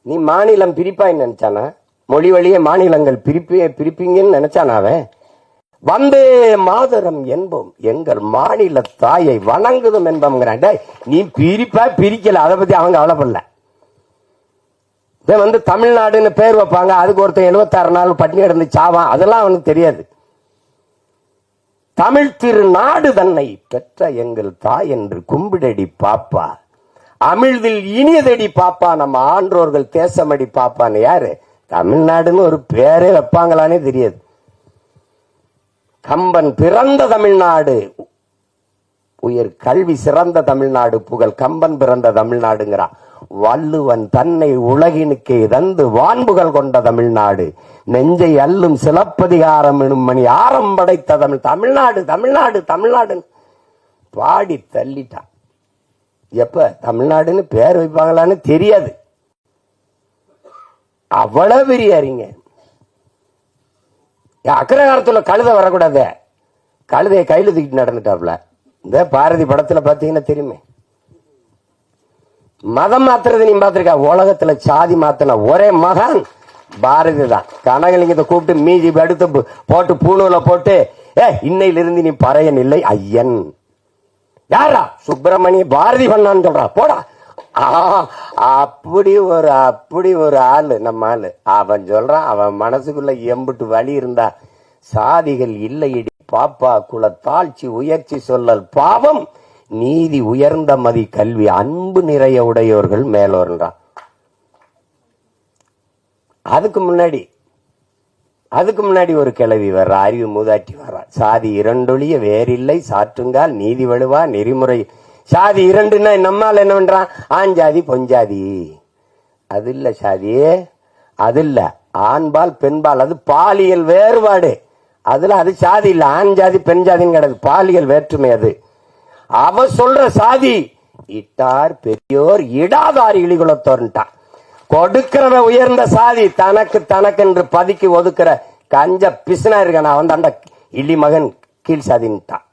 நீ மாநிலம் பிரிப்பாய் நினைச்சானா? மொழி வழியே மாநிலங்கள் பிரிப்பீங்கன்னு நினைச்சானா? அவன் வந்தே மாதரம் என்போம், எங்கள் மாநில தாயை வணங்குதும் என்போம். நீ பிரிக்கல, அதை பத்தி அவங்க கவலைப்படல. தமிழ்நாடுன்னு பேர் வைப்பாங்க, அதுக்கு ஒருத்தர் 76 நாள் பட்டினி கிடந்து சாவான், அதெல்லாம் அவனுக்கு தெரியாது. தமிழ் திருநாடு தன்னை பெற்ற எங்கள் தாய் என்று கும்பிடடி பாப்பா, அமிழ்தில் இனியதடி பாப்பா, நம்ம ஆன்றோர்கள் தேசமடி பாப்பான்னு. யாரு? தமிழ்நாடுன்னு ஒரு பேரே வைப்பாங்களானே தெரியாது. கம்பன் பிறந்த தமிழ்நாடு, உயர் கல்வி சிறந்த தமிழ்நாடு, புகழ் கம்பன் பிறந்த தமிழ்நாடுங்கிறான். வள்ளுவன் தன்னை உலகினுக்கே தந்து வான்புகள் கொண்ட தமிழ்நாடு, நெஞ்சை அல்லும் சிலப்பதிகாரம் எனும் மணி ஆரம் படைத்த தமிழ்நாடு தமிழ்நாடு தமிழ்நாடு பாடி தள்ளிட்டான். எப்ப தமிழ்நாடுன்னு பேர் வைப்பாங்களான்னு தெரியாது. அவ்வளவு பெரிய அறிஞ. அக்கரகாரத்துல கழுதை வரக்கூடாது, கழுதையை கையில தூக்கிட்டு நடந்துட்டாப்ல. இந்த பாரதி படத்துல பாத்தீங்கன்னா தெரியுமே. மதம் மாத்துறது நீ பாத்திருக்கா? உலகத்துல சாதி மாத்தின ஒரே மகான் பாரதி தான். கனகலிங்கத்தை கூப்பிட்டு மீதி எடுத்து போட்டு பூணூல போட்டு, இன்னையிலிருந்து நீ பறையன் இல்லை ஐயன். யாரா? சுப்பிரமணிய பாரதி பண்ணான்னு சொல்றா, போடா. அப்படி ஒரு ஆளு நம்ம ஆளு. அவன் சொல்றான், அவன் மனசுக்குள்ள எம்புட்டு வலி இருந்தா, சாதிகள் இல்லையடி பாப்பா, குல தாழ்ச்சி உயர்ச்சி சொல்லல் பாவம், நீதி உயர்ந்த மதி கல்வி அன்பு நிறைய உடையோர்கள் மேலோர்ன்றான். அதுக்கு முன்னாடி ஒரு கிளவி வர்ற, அறிவு மூதாட்டி வர்ற. சாதி இரண்டொழிய வேறில்லை சாற்றுங்கால் நீதி வலுவா நெறிமுறை சாதி இரண்டுன்னா நம்மால் என்ன பண்றான்? ஆஞ்சாதி பொஞ்சாதி. அது இல்ல சாதி, அது இல்ல. ஆண்பால் பெண்பால், அது பாலியல் வேறுபாடு. அதுல அது சாதி இல்ல. ஆண் ஜாதி பெண் ஜாதின்னு கிடையாது, பாலியல் வேற்றுமை. அது அவ சொல்ற சாதி இட்டார் பெரியோர் இடாதார் இழிகுலத்தோர்ன்ட்டான். கொடுக்கிறவ உயர்ந்த சாதி, தனக்கு தனக்கு என்று பதுக்கி ஒதுக்குற கஞ்ச பிசுனா இருக்கான அவன் தாண்ட இழி மகன் கீழ் சாதின்ட்டான்.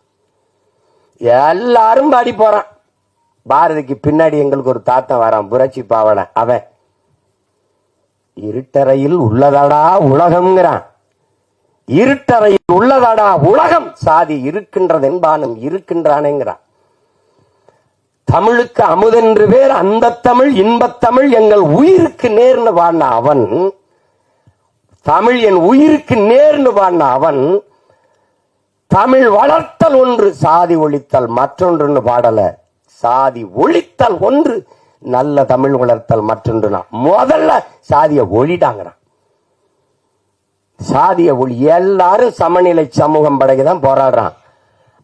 எல்லாரும் பாடி போறான். பாரதிக்கு பின்னாடி எங்களுக்கு ஒரு தாத்தன் வரான், புரட்சி பாவன. அவன் இருட்டறையில் உள்ளதாடா உலகம்ங்கிறான். இருட்டறையில் உள்ளதாடா உலகம், சாதி இருக்கின்றது என்பானும் இருக்கின்றானேங்கிறான். தமிழுக்கு அமுதென்று பேர், அந்த தமிழ் இன்பத்தமிழ் எங்கள் உயிருக்கு நேர்னு பாடின அவன், தமிழ் என் உயிருக்கு நேர்னு பாடின அவன், தமிழ் வளர்த்தல் ஒன்று சாதி ஒழித்தல் மற்றொன்று பாடல. சாதி ஒழித்தல் ஒன்று, நல்ல தமிழ் வளர்த்தல் மற்றொன்று. முதல்ல சாதிய ஒழிடாங்கிறான். சாதிய ஒளி. எல்லாரும் சமநிலை சமூகம் படைக்கதான் போராடுறான்.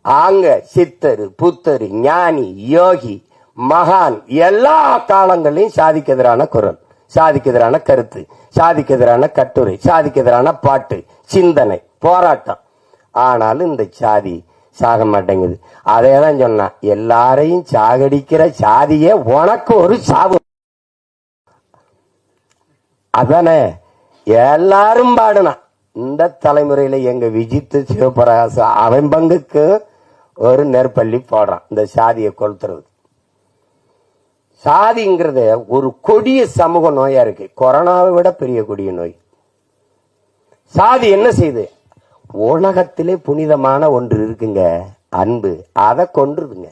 அங்க சித்தரு புத்தரு ஞானி யோகி மகான் எல்லா காலங்களையும் சாதிக்கு எதிரான குரல், சாதிக்கு எதிரான கருத்து, சாதிக்கு எதிரான கட்டுரை, சாதிக்கு எதிரான பாட்டு, சிந்தனை, போராட்டம். ஆனாலும் இந்த சாதி சாக மாட்டேங்குது. அதேதான் சொன்னா, எல்லாரையும் சாகடிக்கிற சாதியே உனக்கு ஒரு சாவு. அதானே எல்லாரும் பாடுனா. இந்த தலைமுறையில எங்க விஜித்து சிவபிரகாச அவன் பங்குக்கு ஒரு நெற்பள்ளி போடுறான் இந்த சாதியை கொளுத்துறது. சாதிங்கிறது ஒரு கொடிய சமூக நோயா இருக்கு, கொரோனாவை விட பெரிய கொடிய நோய். சாதி என்ன செய்யுது? உலகத்திலே புனிதமான ஒன்று இருக்குங்க, அன்பு. அதை கொன்றுதுங்க.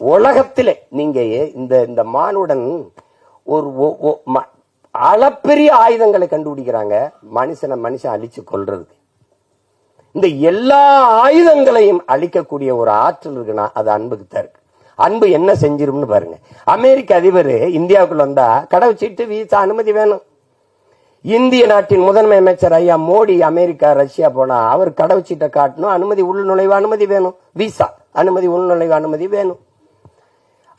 உலகத்திலே நீங்க இந்த மானுடன் ஒரு அளப்பெரிய ஆயுதங்களை கண்டுபிடிக்கிறாங்க மனுஷன் அழிச்சு கொள்றதுக்கு. இந்த எல்லா ஆயுதங்களையும் அழிக்கக்கூடிய ஒரு ஆற்றல் இருக்குன்னா அது அன்புக்கு தான் இருக்கு. அன்பு என்ன செஞ்சிரும்னு பாருங்க. அமெரிக்க அதிபர் இந்தியாவுக்குள்ள வந்தா கடவுச்சீட்டு வீசா அனுமதி வேணும். இந்திய நாட்டின் முதன்மை அமைச்சர் ஐயா மோடி அமெரிக்கா ரஷ்யா போனா அவர் கடவுச்சீட்டை காட்டணும், அனுமதி உள்நுழைவு அனுமதி வேணும், விசா அனுமதி உள்நுழைவு அனுமதி வேணும்.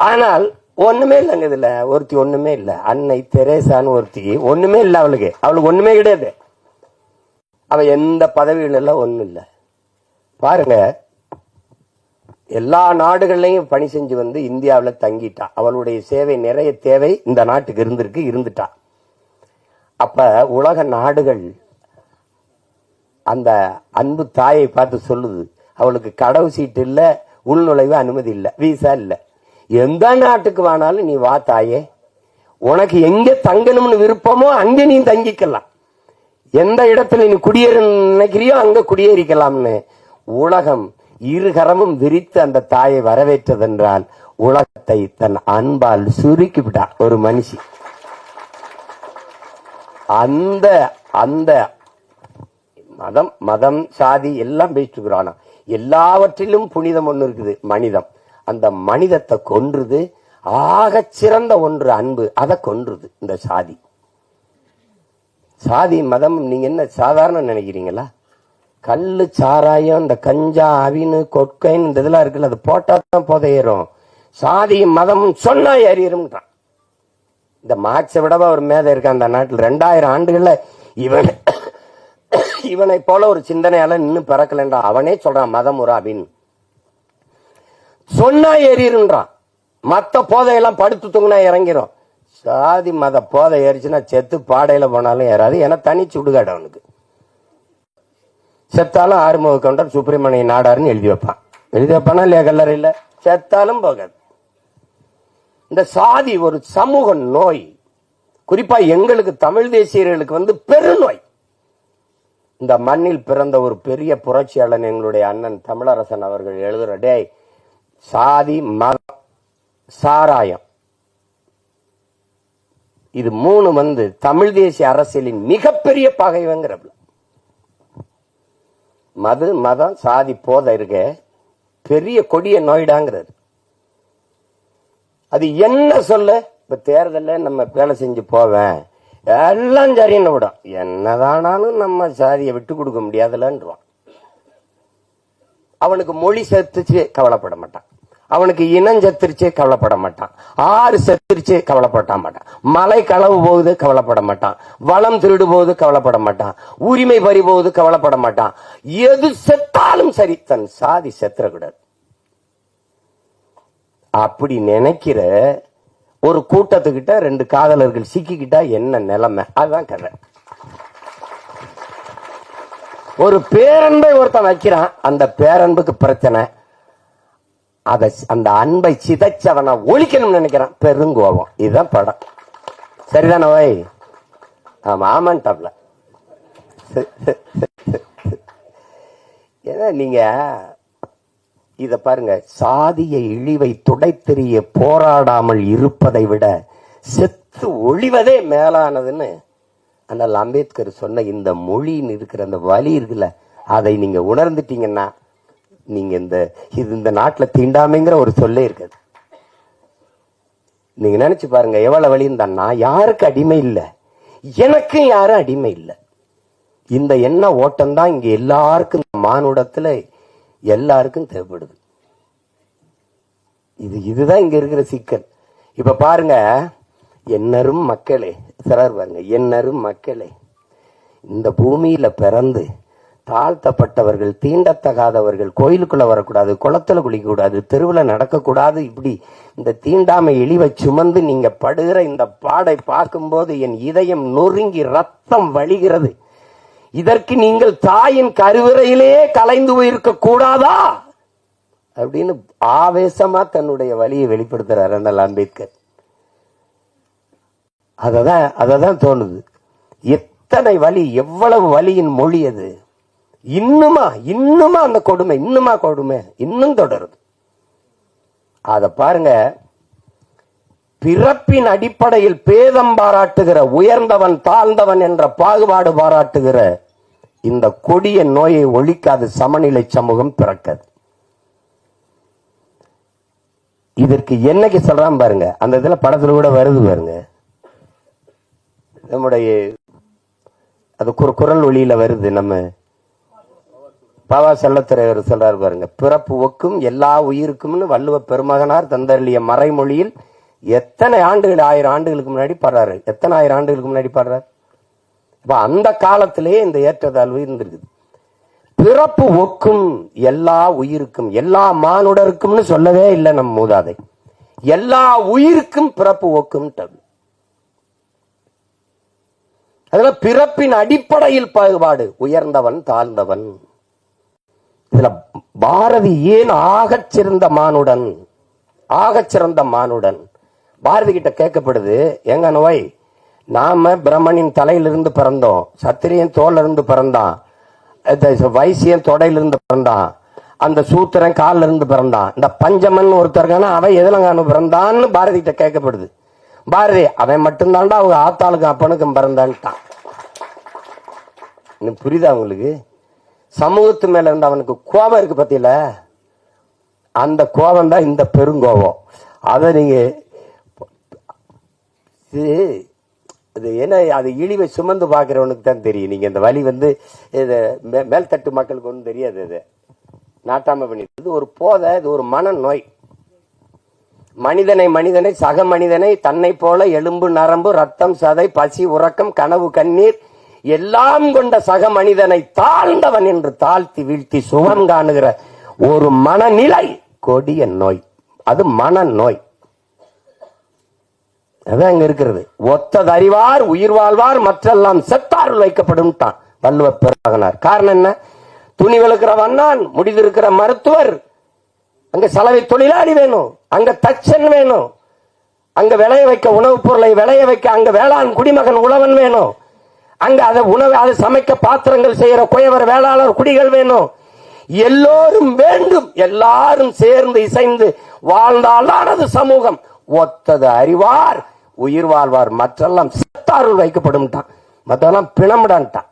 ஆனால் ஒண்ணுமே இல்லைங்க இதுல. ஒருத்தி ஒண்ணுமே இல்ல, அன்னை தெரேசான்னு ஒருத்தி ஒண்ணுமே இல்ல. அவளுக்கு ஒண்ணுமே கிடையாது. அவ எந்த பதவிகள் எல்லாம் ஒண்ணும் இல்ல. பாருங்க, எல்லா நாடுகள்லையும் பணி செஞ்சு வந்து இந்தியாவில் தங்கிட்டா. அவளுடைய சேவை நிறைய தேவை இந்த நாட்டுக்கு இருந்துட்டா. அப்ப உலக நாடுகள் அந்த அன்பு தாயை பார்த்து சொல்லுது, அவளுக்கு கடவு சீட்டு இல்ல, உள்நுழைவு அனுமதி இல்ல, விசா இல்ல. எந்த நாட்டுக்கு வேணாலும் நீ வா தாயே, உனக்கு எங்க தங்கணும்னு விருப்பமோ அங்க நீ தங்கிக்கலாம், எந்த இடத்துல நீ குடியேற நினைக்கிறியோ அங்க குடியேறிக்கலாம்னு உலகம் இருகரமும் விரித்து அந்த தாயை வரவேற்றதென்றால் உலகத்தை தன் அன்பால் சுருக்கி விட்டா ஒரு மனுஷி. அந்த அந்த மதம் மதம் சாதி எல்லாம் பேசிட்டு இருக்கிறானா, எல்லாவற்றிலும் புனிதம் ஒண்ணு இருக்குது, மனிதம். அந்த மனிதத்தை கொன்றுது. ஆக சிறந்த ஒன்று அன்பு, அதை கொன்றுது இந்த சாதி. சாதி மதம் நீங்க என்ன சாதாரண நினைக்கிறீங்களா? கல்லு சாராயம், இந்த கஞ்சா அவினு கொட்கைன்னு இந்த இதெல்லாம் இருக்குல்ல, அது போட்டா தான் புதையேறும். சாதி மதம் சொன்னா ஏறிடும்ன்றான். இந்த மார்க்ஸை விடவா ஒரு மேதை இருக்கான் அந்த நாட்டில். 2000 ஆண்டுகள்ல இவனை போல ஒரு சிந்தனையால இன்னும் பிறக்கலன்றா. அவனே சொல்றான் மதம் ஒரு அப்படின்னு சொன்னா ஏறிடுன்றான். மத்த போதையெல்லாம் படுத்து தூங்கினா இறங்கிரும். சாதி மத போதை ஏறிச்சுன்னா செத்து பாடையில போனாலும் ஏறாது. ஏன்னா தனி சுடுகாடு அவனுக்கு. செத்தாலும் ஆறுமுக கவுண்டர் சுப்பிரமணிய நாடாருன்னு எழுதி வைப்பானா இல்லையா கல்லறையில? செத்தாலும் போகாது. இந்த சாதி ஒரு சமூக நோய். குறிப்பா எங்களுக்கு தமிழ் தேசியர்களுக்கு பெருநோய். இந்த மண்ணில் பிறந்த ஒரு பெரிய புரட்சியாளன் எங்களுடைய அண்ணன் தமிழரசன் அவர்கள் எழுதுற, டேய் சாதி மதம் சாராயம் இது 3 தமிழ் தேசிய அரசியலின் மிகப்பெரிய பகைவங்கிறப்ப. மது மதம் சாதி போதை இருக்க பெரிய கொடிய நோய்டாங்கிறது. அது என்ன சொல்ல? இப்ப தேர்தல நம்ம வேலை செஞ்சு போவேன் எல்லாம் சரின்னு விடும், என்னதானாலும் நம்ம சாதியை விட்டு கொடுக்க முடியாதுலன்றான். அவனுக்கு மொழி செத்துச்சு கவலைப்பட மாட்டான், அவனுக்கு இனம் செத்துருச்சு கவலைப்பட மாட்டான், ஆறு செத்துருச்சு கவலைப்பட மாட்டான், மலை களவு போகுது கவலைப்பட மாட்டான், வளம் திருடு போகுது கவலைப்பட மாட்டான், உரிமை பறி போகுது கவலைப்பட மாட்டான். எது செத்தாலும் சரி, தன் சாதி செத்துறக்கூடாது. அப்படி நினைக்கிற ஒரு கூட்டத்துக்கிட்ட ரெண்டு காதலர்கள் சிக்கிக்கிட்டா என்ன நிலைமை? அதுதான் கதை. ஒரு பேரன்பை ஒருத்தன் வைக்கிறான், அந்த பேரன்புக்கு பிரச்சனை, அந்த அன்பை சிதைச்சவனை ஒழிக்கணும்னு நினைக்கிறான், பெருங்கோபம். இதுதான் படம். சரிதானே வை? ஆமா, ஆமான்டாப்ல. ஏன்னா நீங்க இத பாருங்க, சாதிய இழிவை துடைத்தெறிய போராடாமல் இருப்பதை விட செத்து ஒழிவதே மேலானதுன்னு அண்ணல் அம்பேத்கர் சொன்ன இந்த மொழின்னு இருக்கிற அந்த வலி இருக்குல்ல, அதை நீங்க உணர்ந்துட்டீங்கன்னா நீங்க இந்த நாட்டுல தீண்டாமைங்கிற ஒரு சொல்லே இருக்காது. நீங்க நினைச்சு பாருங்க எவ்வளவு வழி இருந்தான்னா, யாருக்கு அடிமை இல்லை, எனக்கும் யாரும் அடிமை இல்லை. இந்த எண்ண ஓட்டம் தான் இங்க எல்லாருக்கும், மானுடத்துல எல்லாருக்கும் தேவைப்படுது. இதுதான் இங்க இருக்கிற சிக்கல். இப்ப பாருங்க, என்னரும் மக்களே சிலர் பாருங்க, என்னரும் மக்களே, இந்த பூமியில பிறந்து தாழ்த்தப்பட்டவர்கள், தீண்டத்தகாதவர்கள் கோயிலுக்குள்ள வரக்கூடாது, குளத்துல குளிக்க கூடாது, தெருவில் நடக்கக்கூடாது, இப்படி இந்த தீண்டாமை இழிவை சுமந்து நீங்க படுகிற இந்த பாடை பார்க்கும்போது என் இதயம் நொறுங்கி ரத்தம் வழிகிறது. இதற்கு நீங்கள் தாயின் கருவறையிலேயே கலைந்து போயிருக்க கூடாதா அப்படின்னு ஆவேசமா தன்னுடைய வலியை வெளிப்படுத்துறார் அண்ணல் அம்பேத்கர். அததான் தோணுது. எத்தனை வலி, எவ்வளவு வலியின் மொழி அது. இன்னுமா அந்த கொடுமை, இன்னும் தொடருது. அத பாருங்க, பிறப்பின் அடிப்படையில் பேதம் பாராட்டுகிற, உயர்ந்தவன் தாழ்ந்தவன் என்ற பாகுபாடு பாராட்டுகிற இந்த கொடிய நோயை ஒழிக்காது சமநிலை சமூகம் பிறக்காது. இதற்கு என்னைக்கு சொல்றான் பாருங்க, அந்த இதுல படத்துல கூட வருது பாருங்க, நம்முடைய அது குரல் ஒளியில வருது. நம்ம பாவா செல்லத்துறையர் சொல்றாரு பாருங்க, பிறப்பு ஒக்கும் எல்லா உயிருக்கும்னு வள்ளுவ பெருமகனார் தந்தருளிய மறைமொழியில் எத்தனை ஆண்டுகள், 1000 ஆண்டுகளுக்கு முன்னாடி பாடுறாரு. எத்தனை 1000 ஆண்டுகளுக்கு முன்னாடி பாடுறாரு. அந்த காலத்திலேயே இந்த ஏற்றத்தாழ்வு இருந்திருக்குது. பிறப்பு ஒக்கும் எல்லா உயிருக்கும், எல்லா மானுடருக்கும்னு சொல்லவே இல்லை நம் மூதாதை. எல்லா உயிருக்கும் பிறப்பு ஒக்கும். அதுல பிறப்பின் அடிப்படையில் பாகுபாடு, உயர்ந்தவன் தாழ்ந்தவன். இதுல பாரதி ஏன் ஆகச்சிறந்த மானுடன் பாரதி கிட்ட கேட்கப்படுது, எங்க நோய், நாம பிரம்மனின் தலையிலிருந்து பிறந்தோம், சத்திரியன் தோல்ல இருந்து பிறந்தான், வைசியன் தொடையிலிருந்து பிறந்தான், அந்த சூத்திரன் காலில் இருந்து பிறந்தான், இந்த பஞ்சமன் ஒருத்தருக்கான அவன் எதுலங்கானு பிறந்தான்னு பாரதி கிட்ட கேட்கப்படுது. பாரதி அவன் மட்டும்தான்டா அவங்க ஆத்தாளுக்கும் அப்பனுக்கும் பிறந்தான்ட்டான். புரியுதா உங்களுக்கு? சமூகத்து மேல இருந்த அவனுக்கு கோபம் இருக்கு பத்தியில, அந்த கோபம் தான் இந்த பெருங்கோபம். அதை நீங்க அது என்ன, அது இழிவை சுமந்து பாக்குறவனுக்கு தான் தெரியும். நீங்க இந்த வலி மேல்தட்டு மக்களுக்கு ஒன்றும் தெரியாது. இது நாட்டாம பண்ணி, இது ஒரு போதை, இது ஒரு மனநோய். மனிதனை சக மனிதனை தன்னை போல எலும்பு நரம்பு ரத்தம் சதை பசி உறக்கம் கனவு கண்ணீர் எல்லாம் கொண்ட சக மனிதனை தாழ்ந்தவன் என்று தாழ்த்தி வீழ்த்தி சுகம் காணுகிற ஒரு மனநிலை கொடிய நோய். அது மனநோய். அதான் இங்க இருக்கிறது. ஒத்தது அறிவார் உயிர் வாழ்வார் மற்றெல்லாம் செத்தாருள் வைக்கப்படும் தான் வள்ளுவ பெருமகனார். காரணம் என்ன? துணி விளக்குற வண்ணான், முடிதிருக்கிற மருத்துவர், அங்க சலவை தொழிலாளி வேணும், அங்க தச்சன் வேணும், அங்க விளைய வைக்க உணவுப் பொருளை விளைய வைக்க அங்க வேளாண் குடிமகன் உழவன் வேணும், அங்க அதை அதை சமைக்க பாத்திரங்கள் செய்யற குயவர் வேளாளர் குடிகள் வேணும். எல்லோரும் வேண்டும். எல்லாரும் சேர்ந்து இசைந்து வாழ்ந்தால்தான் அது சமூகம். ஒத்தது அறிவார் உயிர் வாழ்வார் மற்றெல்லாம் செத்தாருள் வைக்கப்படும். மற்றெல்லாம் பிணமிடான்ட்டான்.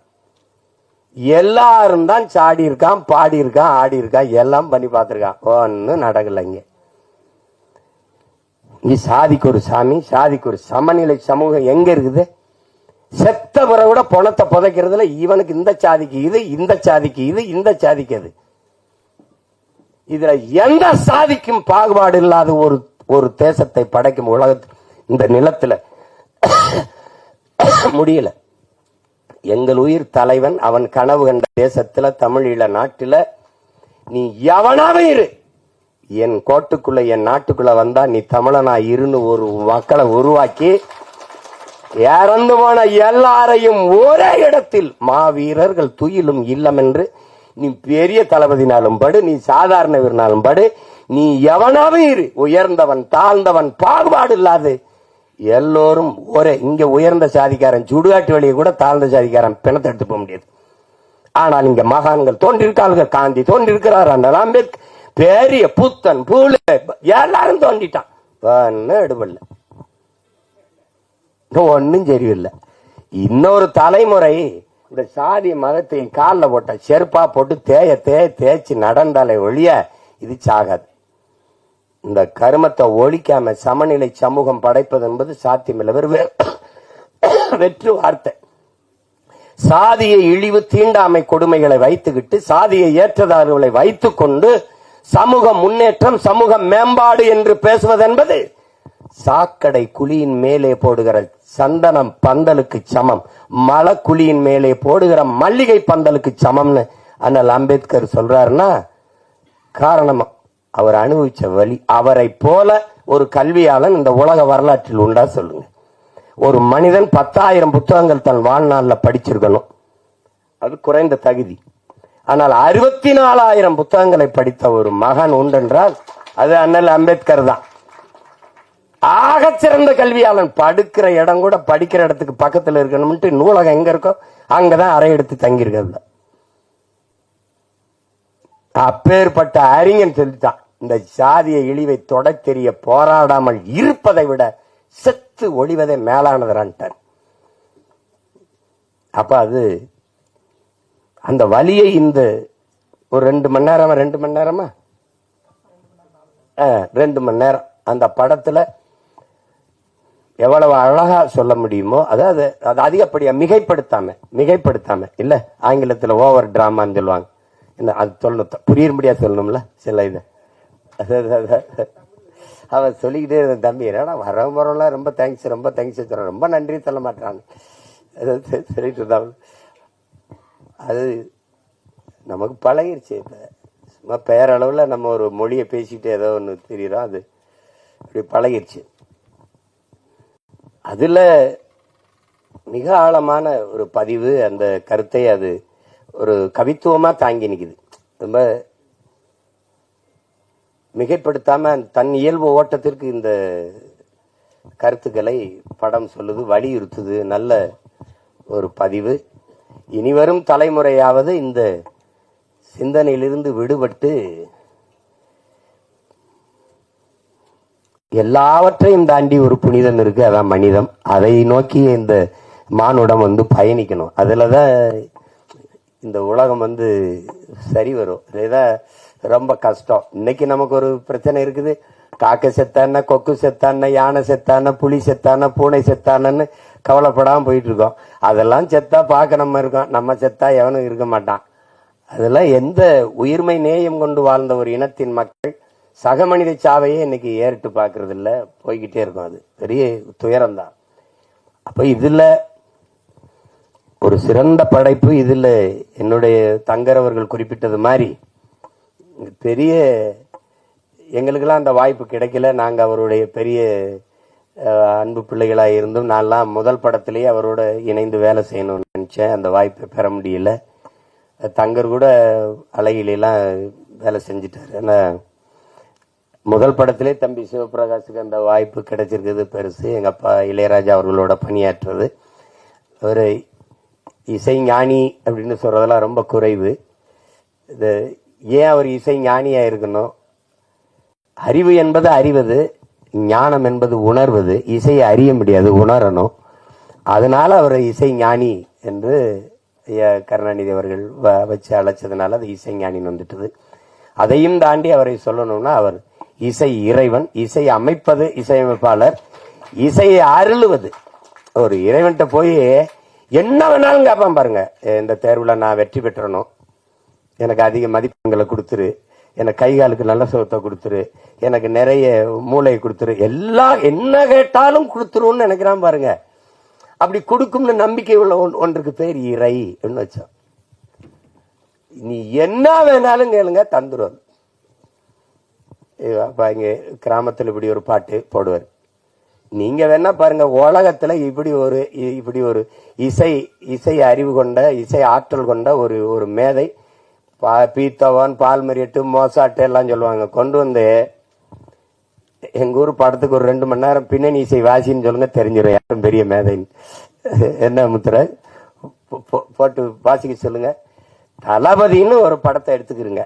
எல்லாரும் தான் சாடி இருக்கான், பாடி இருக்கான், ஆடி இருக்கான், எல்லாம் பண்ணி பார்த்திருக்கான். ஒன்னும் நடக்கலைங்க. இங்க சாதிக்கு ஒரு சாமி, சாதிக்கு ஒரு சமநிலை சமூகம் எங்க இருக்குது? செத்த பிறகு கூட பணத்தை புதைக்கிறதுல இவனுக்கு இந்த சாதிக்கு இது, இந்த சாதிக்கு இது, இந்த சாதிக்கு அது. இதுல எந்த சாதிக்கும் பாகுபாடு இல்லாத ஒரு தேசத்தை படைக்கும் உலகத்தில் இந்த நிலத்துல முடியல. எங்கள் உயிர் தலைவன் அவன் கனவு கண்ட தேசத்துல, தமிழீழ நாட்டில நீ எவனாவே இரு, என் கோட்டுக்குள்ள என் நாட்டுக்குள்ள வந்தா நீ தமிழனா இருன்னு ஒரு மக்களை உருவாக்கி இறந்து போன எல்லாரையும் ஒரே இடத்தில் மாவீரர்கள் துயிலும் இல்லம் என்று நீ பெரிய தளபதினாலும் படு, நீ சாதாரண வீரனாலும் படு, நீ எவனாவே இரு, உயர்ந்தவன் தாழ்ந்தவன் பாகுபாடு இல்லாது எல்லோரும் ஒரே. இங்க உயர்ந்த சாதிக்காரன் சுடுகாட்டு வழியை கூட தாழ்ந்த சாதிக்காரன் பிணத்தை எடுத்து போக முடியாது. ஆனால் இங்க மகான்கள் தோன்றிருக்கார்கள், காந்தி தோன்றிருக்கிறார், அண்ணல் அம்பேத்கர், பெரிய புத்தன் பூல எல்லாரும் தோண்டிட்டான். எடுபடல, ஒன்னும் சரியில்லை. இன்னொரு தலைமுறை இந்த சாதி மதத்தை காலில் போட்ட செருப்பா போட்டு தேய்ச்சி நடந்தாலே ஒழிய இது சாகாது. இந்த கருமத்தை ஒழிக்காம சமநிலை சமூகம் படைப்பது என்பது சாத்தியமில்லை. வெற்று வார்த்தை. சாதிய இழிவு தீண்டாமை கொடுமைகளை வைத்துக்கிட்டு சாதிய ஏற்றதார்களை வைத்துக் கொண்டு சமூக முன்னேற்றம் சமூக மேம்பாடு என்று பேசுவது என்பது சாக்கடை குழியின் மேலே போடுகிற சந்தனம் பந்தலுக்கு சமம், மலக்குழியின் மேலே போடுகிற மல்லிகை பந்தலுக்கு சமம்னு அண்ணல் அம்பேத்கர் சொல்றாருன்னா காரணமா அவர் அனுபவிச்ச வழி. அவரை போல ஒரு கல்வியாளன் இந்த உலக வரலாற்றில் உண்டா சொல்லுங்க. ஒரு மனிதன் 10,000 புத்தகங்கள் தன் வாழ்நாளில் படிச்சிருக்கணும், அது குறைந்த தகுதி. ஆனால் 64,000 புத்தகங்களை படித்த ஒரு மகன் உண்டென்றால் அது அண்ணல் அம்பேத்கர் தான். ஆக சிறந்த கல்வியாளன். படுக்கிற இடம் கூட படிக்கிற இடத்துக்கு பக்கத்தில் இருக்கணும்ட்டு நூலகம் எங்க இருக்கோ அங்கதான் அறை எடுத்து தங்கியிருக்க. அப்பேற்பட்ட அறிஞன் சொல்லித்தான், இந்த சாதிய இழிவை தொட தெரிய போராடாமல் இருப்பதை விட செத்து ஒளிவதை மேலானதுறான்ட்டார். அப்ப அது அந்த வலியை இந்த ஒரு 2 மணி நேரமா 2 மணி நேரம் அந்த படத்துல எவ்வளவு அழகா சொல்ல முடியுமோ, அதாவது அது அதிகப்படியா மிகைப்படுத்தாம இல்ல, ஆங்கிலத்துல ஓவர் டிராமான்னு சொல்லுவாங்க. அது சொல்லணும், புரியும்படியா சொல்லணும்ல சில இது. அவன் சொல்லிக்கிட்டே இருந்த, தம்பி என்னடா வரவரெல்லாம் ரொம்ப தேங்க்ஸ் சொல்றேன், ரொம்ப நன்றி சொல்ல மாட்டான் சொல்லிட்டு இருந்தான். அது நமக்கு பழகிருச்சு. சும்மா பேரளவுல நம்ம ஒரு மொழியை பேசிட்டு ஏதோ ஒன்று தெரியுறோம், அது அப்படி பழகிருச்சு. அதுல மிக ஆழமான ஒரு பதிவு, அந்த கருத்தை அது ஒரு கவித்துவமா தாங்கி நிக்குது. ரொம்ப மிகைப்படுத்தாம தன் இயல்பு ஓட்டத்திற்கு இந்த கருத்துக்களை படம் சொல்லுது, வலியுறுத்துது. நல்ல ஒரு பதிவு. இனிவரும் தலைமுறையாவது இந்த சிந்தனையிலிருந்து விடுபட்டு எல்லாவற்றையும் தாண்டி ஒரு புனிதம் இருக்கு, அதான் மனிதம். அதை நோக்கி இந்த மானுடம் பயணிக்கணும். அதுலதான் இந்த உலகம் சரி வரும். இதுதான் ரொம்ப கஷ்டம். இன்னைக்கு நமக்கு ஒரு பிரச்சனை இருக்குது. காக்கை செத்தான, கொக்கு செத்தான, யானை செத்தான, புலி செத்தான, பூனை செத்தானன்னு கவலைப்படாம போயிட்டு இருக்கோம். அதெல்லாம் செத்தா பார்க்க நம்ம இருக்கோம், நம்ம செத்தா எவனும் இருக்க மாட்டான். அதெல்லாம் எந்த உயிர்மை நேயம் கொண்டு வாழ்ந்த ஒரு இனத்தின் மக்கள் சக மனித சாவையே இன்னைக்கு ஏறிட்டு பாக்குறது இல்ல, போய்கிட்டே இருக்கும். அது பெரிய துயரம் தான். அப்ப இதுல ஒரு சிறந்த படைப்பு. இதுல என்னுடைய தங்கர் அவர்கள் குறிப்பிட்டது மாதிரி பெரிய எங்களுக்கெல்லாம் அந்த வாய்ப்பு கிடைக்கல. நாங்க அவருடைய பெரிய அன்பு பிள்ளைகளா இருந்தும் நான்லாம் முதல் படத்திலேயே அவரோட இணைந்து வேலை செய்யணும்னு நினைச்சேன். அந்த வாய்ப்பை பெற முடியல. தங்கர் கூட அழகிலாம் வேலை செஞ்சிட்டாரு. ஆனா முதல் படத்திலே தம்பி சிவபிரகாஷுக்கு அந்த வாய்ப்பு கிடைச்சிருக்கிறது பெருசு. எங்க அப்பா இளையராஜா அவர்களோட பணியாற்றுறது. ஒரு இசை ஞானி அப்படின்னு சொல்றதெல்லாம் ரொம்ப குறைவு. இது ஏன் அவர் இசை ஞானியா இருக்கணும்? அறிவு என்பது அறிவது, ஞானம் என்பது உணர்வது. இசையை அறிய முடியாது, உணரணும். அதனால அவர் இசை ஞானி என்று கருணாநிதி அவர்கள் வச்சு அழைச்சதுனால அது இசை ஞானின்னு வந்துட்டது. அதையும் தாண்டி அவரை சொல்லணும்னா அவர் இசை இறைவன், இசை அமைப்பது இசையமைப்பாளர், இசையை அருளுவது. ஒரு இறைவன்கிட்ட போய் என்ன வேணாலும் கேட்பான் பாருங்க. இந்த தேர்வுல நான் வெற்றி பெற்றணும், எனக்கு அதிக மதிப்பெண்களை கொடுத்துரு, எனக்கு கை காலுக்கு நல்ல சுகத்தை கொடுத்துரு, எனக்கு நிறைய மூளையை கொடுத்துரு, எல்லாம் என்ன கேட்டாலும் கொடுத்துருன்னு நினைக்கிறான் பாருங்க. அப்படி கொடுக்கும்னு நம்பிக்கை உள்ள ஒன்றுக்கு பேர் இறை வச்சோம். நீ என்ன வேணாலும் கேளுங்க தந்துருவார். இங்க கிராமத்துல இப்படி ஒரு பாட்டு போடுவார். நீங்க வேணா பாருங்க, உலகத்துல இப்படி ஒரு இசை அறிவு கொண்ட, இசை ஆற்றல் கொண்ட ஒரு மேதை, பீத்தவான், பால்மரியட்டு, மோசாட்டு எல்லாம் சொல்லுவாங்க, கொண்டு வந்து எங்க ஊர் படத்துக்கு ஒரு 2 மணி நேரம் பின்னணி இசை வாசின்னு சொல்லுங்க, தெரிஞ்சிடும் யாரும் பெரிய மேதைன்னு. என்ன முத்திர போட்டு வாசிக்க சொல்லுங்க. தளபதினு ஒரு படத்தை எடுத்துக்கிறீங்க,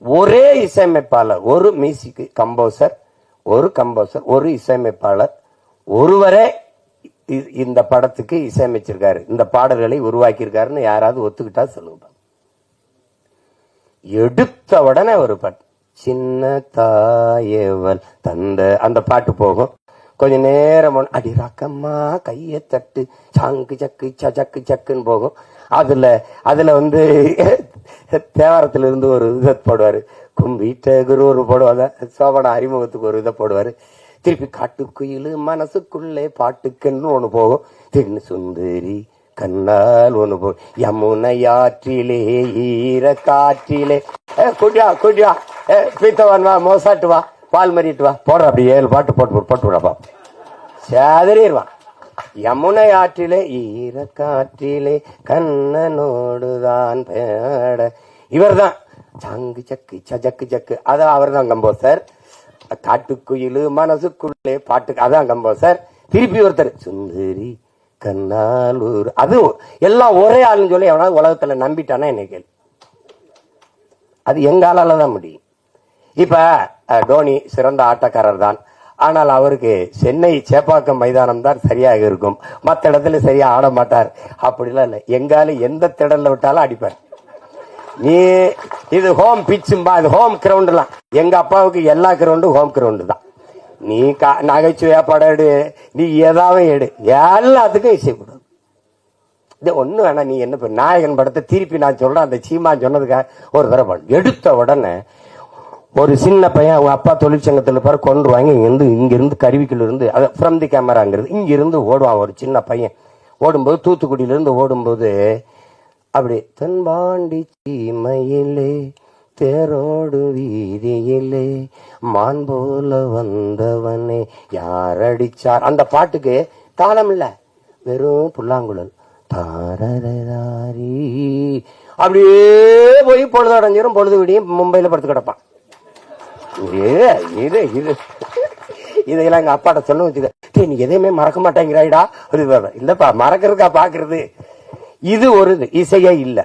ஒரே இசையமைப்பாளர், ஒரு மியூசிக் கம்போசர், ஒரு இசையமைப்பாளர் ஒருவரே இந்த படத்துக்கு இசையமைச்சிருக்காரு, இந்த பாடல்களை உருவாக்கி இருக்காருன்னு யாராவது ஒத்துக்கிட்டா சொல்லுங்க. எடுத்த உடனே ஒரு பாட்டு, சின்ன தாயவள் தந்த அந்த பாட்டு போகும். கொஞ்ச நேரம் அடி ராக்கம்மா கைய தட்டு சாங்கு சக்கு சக்கு சக்குன்னு போகும். அதுல வந்து தேவாரத்துல இருந்து ஒரு இதை போடுவாரு, கும்பிட்ட குரு ஒரு போடுவாங்க, சோபன அறிமுகத்துக்கு ஒரு இதை போடுவாரு. திருப்பி காட்டுக்குயிலு மனசுக்குள்ளே பாட்டுக்குன்னு ஒண்ணு போகும். தின்னு சுந்தரி கண்ணால் ஒண்ணு போகும், யமுனையாற்றிலே ஈர காற்றிலே, குடியா பீத்தவான் வா, மோசாட்டு வா, பால் மறிட்டு வா, போடுற அப்படி 7 பாட்டு போட்டு விடப்பா, சேதறிடுவான். யமுனை ஆற்றிலே ஈர காற்றிலே கண்ணனோடுதான் பேட, இவர் தான் சாங்கு சக்கு சக்கு சக்கு, அதான் அவர் தான் கம்போசர். காட்டுக்குயிலு மனசுக்குள்ளே பாட்டுக்கு அதான் கம்போசர். திருப்பி ஒருத்தர் சுந்தரி கண்ணாலூர், அது எல்லாம் ஒரே ஆளுன்னு சொல்லி எவனாவது உலகத்துல நம்பிட்டானா என்ன கேள்வி? அது எங்காலால தான் முடியும். இப்ப டோனி சிறந்த ஆட்டக்காரர் தான், ஆனால் அவருக்கு சென்னை சேப்பாக்கம் மைதானம் தான் சரியாக இருக்கும், மற்ற இடத்துல சரியா ஆட மாட்டார். அப்படிலாம் இல்லை, எங்கால எந்த திடல்ல விட்டாலும் அடிப்பார். நீ இது ஹோம் பிச்சும்பா, இது ஹோம் கிரவுண்ட்லாம், எங்க அப்பாவுக்கு எல்லா கிரவுண்டும் ஹோம் கிரவுண்டு தான். நீ நகைச்சுவையா படம் எடு, நீ ஏதாவது எடு, எல்லாத்துக்கும் இசை கொடு. இது ஒண்ணு வேணா, நீ என்ன நாயகன் படத்தை திருப்பி நான் சொல்றேன், அந்த சீமா சொன்னதுக்காக ஒரு தடவை எடுத்த உடனே ஒரு சின்ன பையன் அவங்க அப்பா தொழிற்சங்கத்தில் பாரு கொண்டு வாங்கி இங்கிருந்து கருவிக்குள்ள இருந்து ஃப்ரம் தி கேமராங்கிறது இங்கிருந்து ஓடுவான் ஒரு சின்ன பையன். ஓடும்போது தூத்துக்குடியிலிருந்து ஓடும்போது அப்படி தென்பாண்டி சீமையிலே தேரோடு வீதியிலே மான் போல வந்தவனே யார் அடிச்சார், அந்த பாட்டுக்கு தாளம் இல்ல, வெறும் புல்லாங்குழல் தாரதாரி. அப்படியே போய் பொழுது அடைஞ்சிரும், பொழுது விடியும் மும்பையில படுத்து கிடப்பான். இதெல்லாம் எங்க அப்பாட்ட சொல்ல வச்சுக்க, நீ எதையுமே மறக்க மாட்டேங்கிறாய்டா. இல்லப்பா மறக்கிறதுக்கா பாக்குறது, இது ஒரு இசையே இல்ல.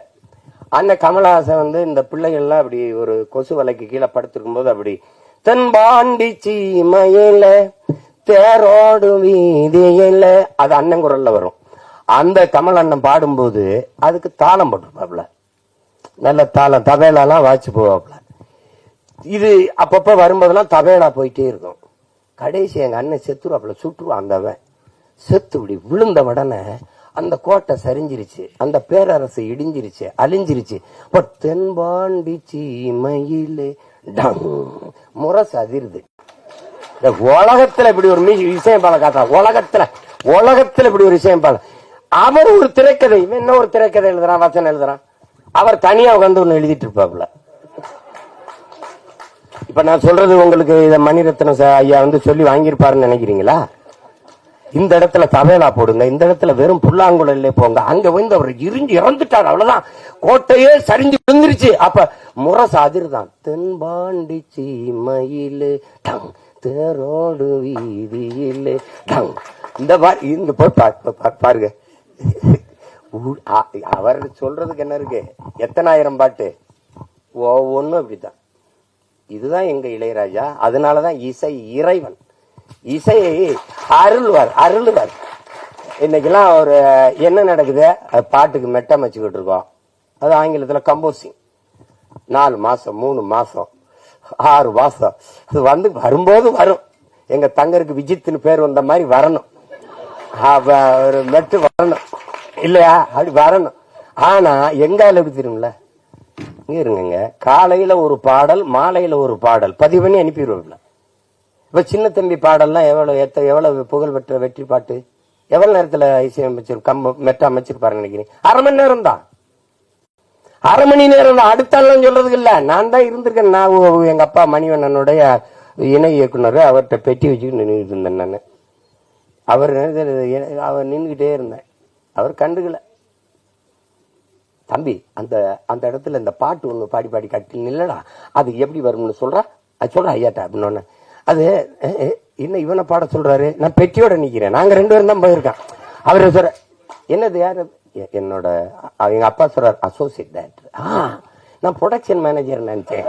அண்ணன் கமலஹாசன் வந்து இந்த பிள்ளைகள்லாம் அப்படி ஒரு கொசு வலைக்கு கீழே படுத்திருக்கும் போது அப்படி தென்பாண்டி சீமையில தேரோடு வீதியில, அது அண்ணன் குரல்ல வரும். அந்த கமல் அண்ணன் பாடும்போது அதுக்கு தாளம் போட்டிருப்பாப்ல, நல்ல தாளம், தபேலாலாம் வாய்ச்சி போவாப்ல. இது அப்பப்ப வரும்போதெல்லாம் தபேலா போயிட்டே இருக்கும். கடைசி எங்க அண்ணன் செத்துருவாப்ல, சுட்டுருவான். அந்தவன் செத்து இப்படி விழுந்த உடனே அந்த கோட்டை சரிஞ்சிருச்சு, அந்த பேரரசு இடிஞ்சிருச்சு, அழிஞ்சிருச்சு. பட் தென்பாண்டி சீமையிலே டம் முரசு அதிருது. உலகத்துல இப்படி ஒரு இசையம்பால காட்டுறான், உலகத்துல இப்படி ஒரு இசையம்பால. அவர் ஒரு திரைக்கதை, என்ன ஒரு திரைக்கதை எழுதுறான், வசனம் எழுதுறான், அவர் தனியா உட்காந்து ஒண்ணு எழுதிட்டு இருப்பாப்ல. இப்ப நான் சொல்றது உங்களுக்கு இத மணிரத்னம் ஐயா வந்து சொல்லி வாங்கியிருப்பாருன்னு நினைக்கிறீங்களா? இந்த இடத்துல தபேலா போடுங்க, இந்த இடத்துல வெறும் புல்லாங்குழல்ல போங்க, அங்க வந்து அவர் இறந்துட்டார், அவ்வளவுதான், கோட்டையே சரிஞ்சு விழுந்துருச்சு. அப்ப முரசு அதிர்தான், தென்பாண்டி சீமையிலே டங் தேரோடு வீதியிலே டங். இந்த மாதிரி இங்க போய் பாருங்க, அவர் சொல்றதுக்கு என்ன இருக்கு, எத்தனாயிரம் பாட்டு ஒவ்வொன்னும் அப்படித்தான். இதுதான் எங்க இளையராஜா. அதனாலதான் இசை இறைவன், இசையை அருள்வார். இன்னைக்கெல்லாம் ஒரு என்ன நடக்குது, பாட்டுக்கு மெட்டமைச்சுக்கிட்டு இருக்கோம், அது ஆங்கிலத்துல கம்போசிங். 4 மாசம் 3 மாசம் 6 மாசம் அது வந்து வரும்போது வரும். எங்க தங்கருக்கு விஜித்னு பேர் வந்த மாதிரி வரணும், ஒரு மெட்டு வரணும் இல்லையா, அப்படி வரணும். ஆனா எங்கால எப்படி தெரியும்ல, இங்க இருங்க, காலையில ஒரு பாடல், மாலையில ஒரு பாடல் பதிவு பண்ணி அனுப்பிடுவோம்ல. இப்ப சின்ன தம்பி பாடல்லாம் எவ்வளவு புகழ் பெற்ற வெற்றி பாட்டு, எவ்வளவு நேரத்துல மெட்ட அமைச்சிருப்பாரு நினைக்கிறேன்? அரை மணி நேரம் தான், அரை மணி நேரம் தான். அடுத்தாலும் சொல்றதுக்கு இல்ல, நான் தான் இருந்திருக்கேன். நான் எங்க அப்பா மணிவண்ணனுடைய இணை இயக்குனர், அவர்கிட்ட பெட்டி வச்சுக்கிட்டு நின்றுட்டு இருந்தேன் நான். அவர் நின்றுகிட்டே இருந்தேன், அவர் கண்டுக்கல. தம்பி அந்த அந்த இடத்துல இந்த பாட்டு ஒண்ணு பாடி பாடி கட்டி நில்லடா, அது எப்படி வரும்னு சொல்றா, அது சொல்ற ஐயாட்டா அப்படின்னு. அது என்ன இவனை பாட சொல்றாரு, நான் பெட்டியோட நிக்கிறேன், நாங்க 2 பேரும் தான் போயிருக்கோம். அவரு சொல்ற என்னது, யாரு, என்னோட எங்க அப்பா சொல்றாரு அசோசியேட் டைரக்டர். நான் ப்ரொடக்ஷன் மேனேஜர் நினைச்சேன்.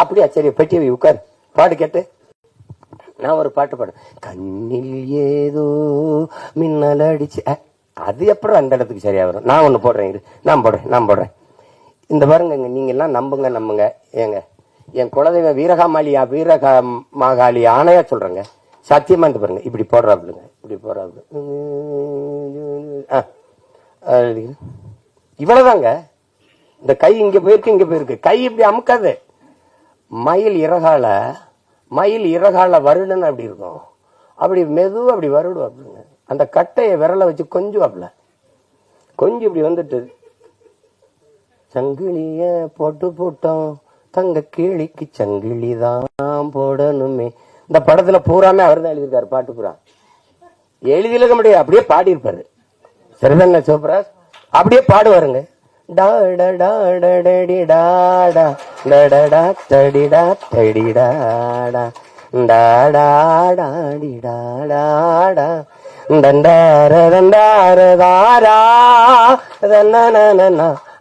அப்படியா, சரி பெட்டியை உட்கார், பாடு கேட்டு. நான் ஒரு பாட்டு பாடு, கண்ணில் ஏதோ மின்னல் அடிச்சு, அது எப்பறம் அந்த இடத்துக்கு சரியா வரும்? நான் ஒண்ணு போடுறேன், நான் போடுறேன். இந்த பாருங்க, நீங்க எல்லாம் நம்புங்க ஏங்க, என் குலதெய்வம் வீரகாமாகாளி ஆணையா சொல்றேங்க, சத்தியமா இந்த பாருங்க, இப்படி போடுறாப்லுங்க, இப்படி போடுறாப்ல, இவ்வளவுதாங்க. இந்த கை இங்க போயிருக்கு, கை இப்படி அமுக்காது. மயில் இறகால வருடன்னு அப்படி இருக்கும், அப்படி மெதுவா அப்படி வருடுவாப்லுங்க. அந்த கட்டைய விரலை வச்சு கொஞ்சம் இப்படி வந்துட்டு, சங்கிலிய போட்டோம் தங்க கிளிக்கு சங்கிலிதான் போடணுமே. இந்த படத்துல பூராமே அவர் தான் எழுதியிருக்காரு, பாட்டு பூரா எழுதியிருக்க முடியாது, அப்படியே பாடி இருப்பாரு. சரிதானே சிவபிராஜ்? அப்படியே பாடுவாருங்க.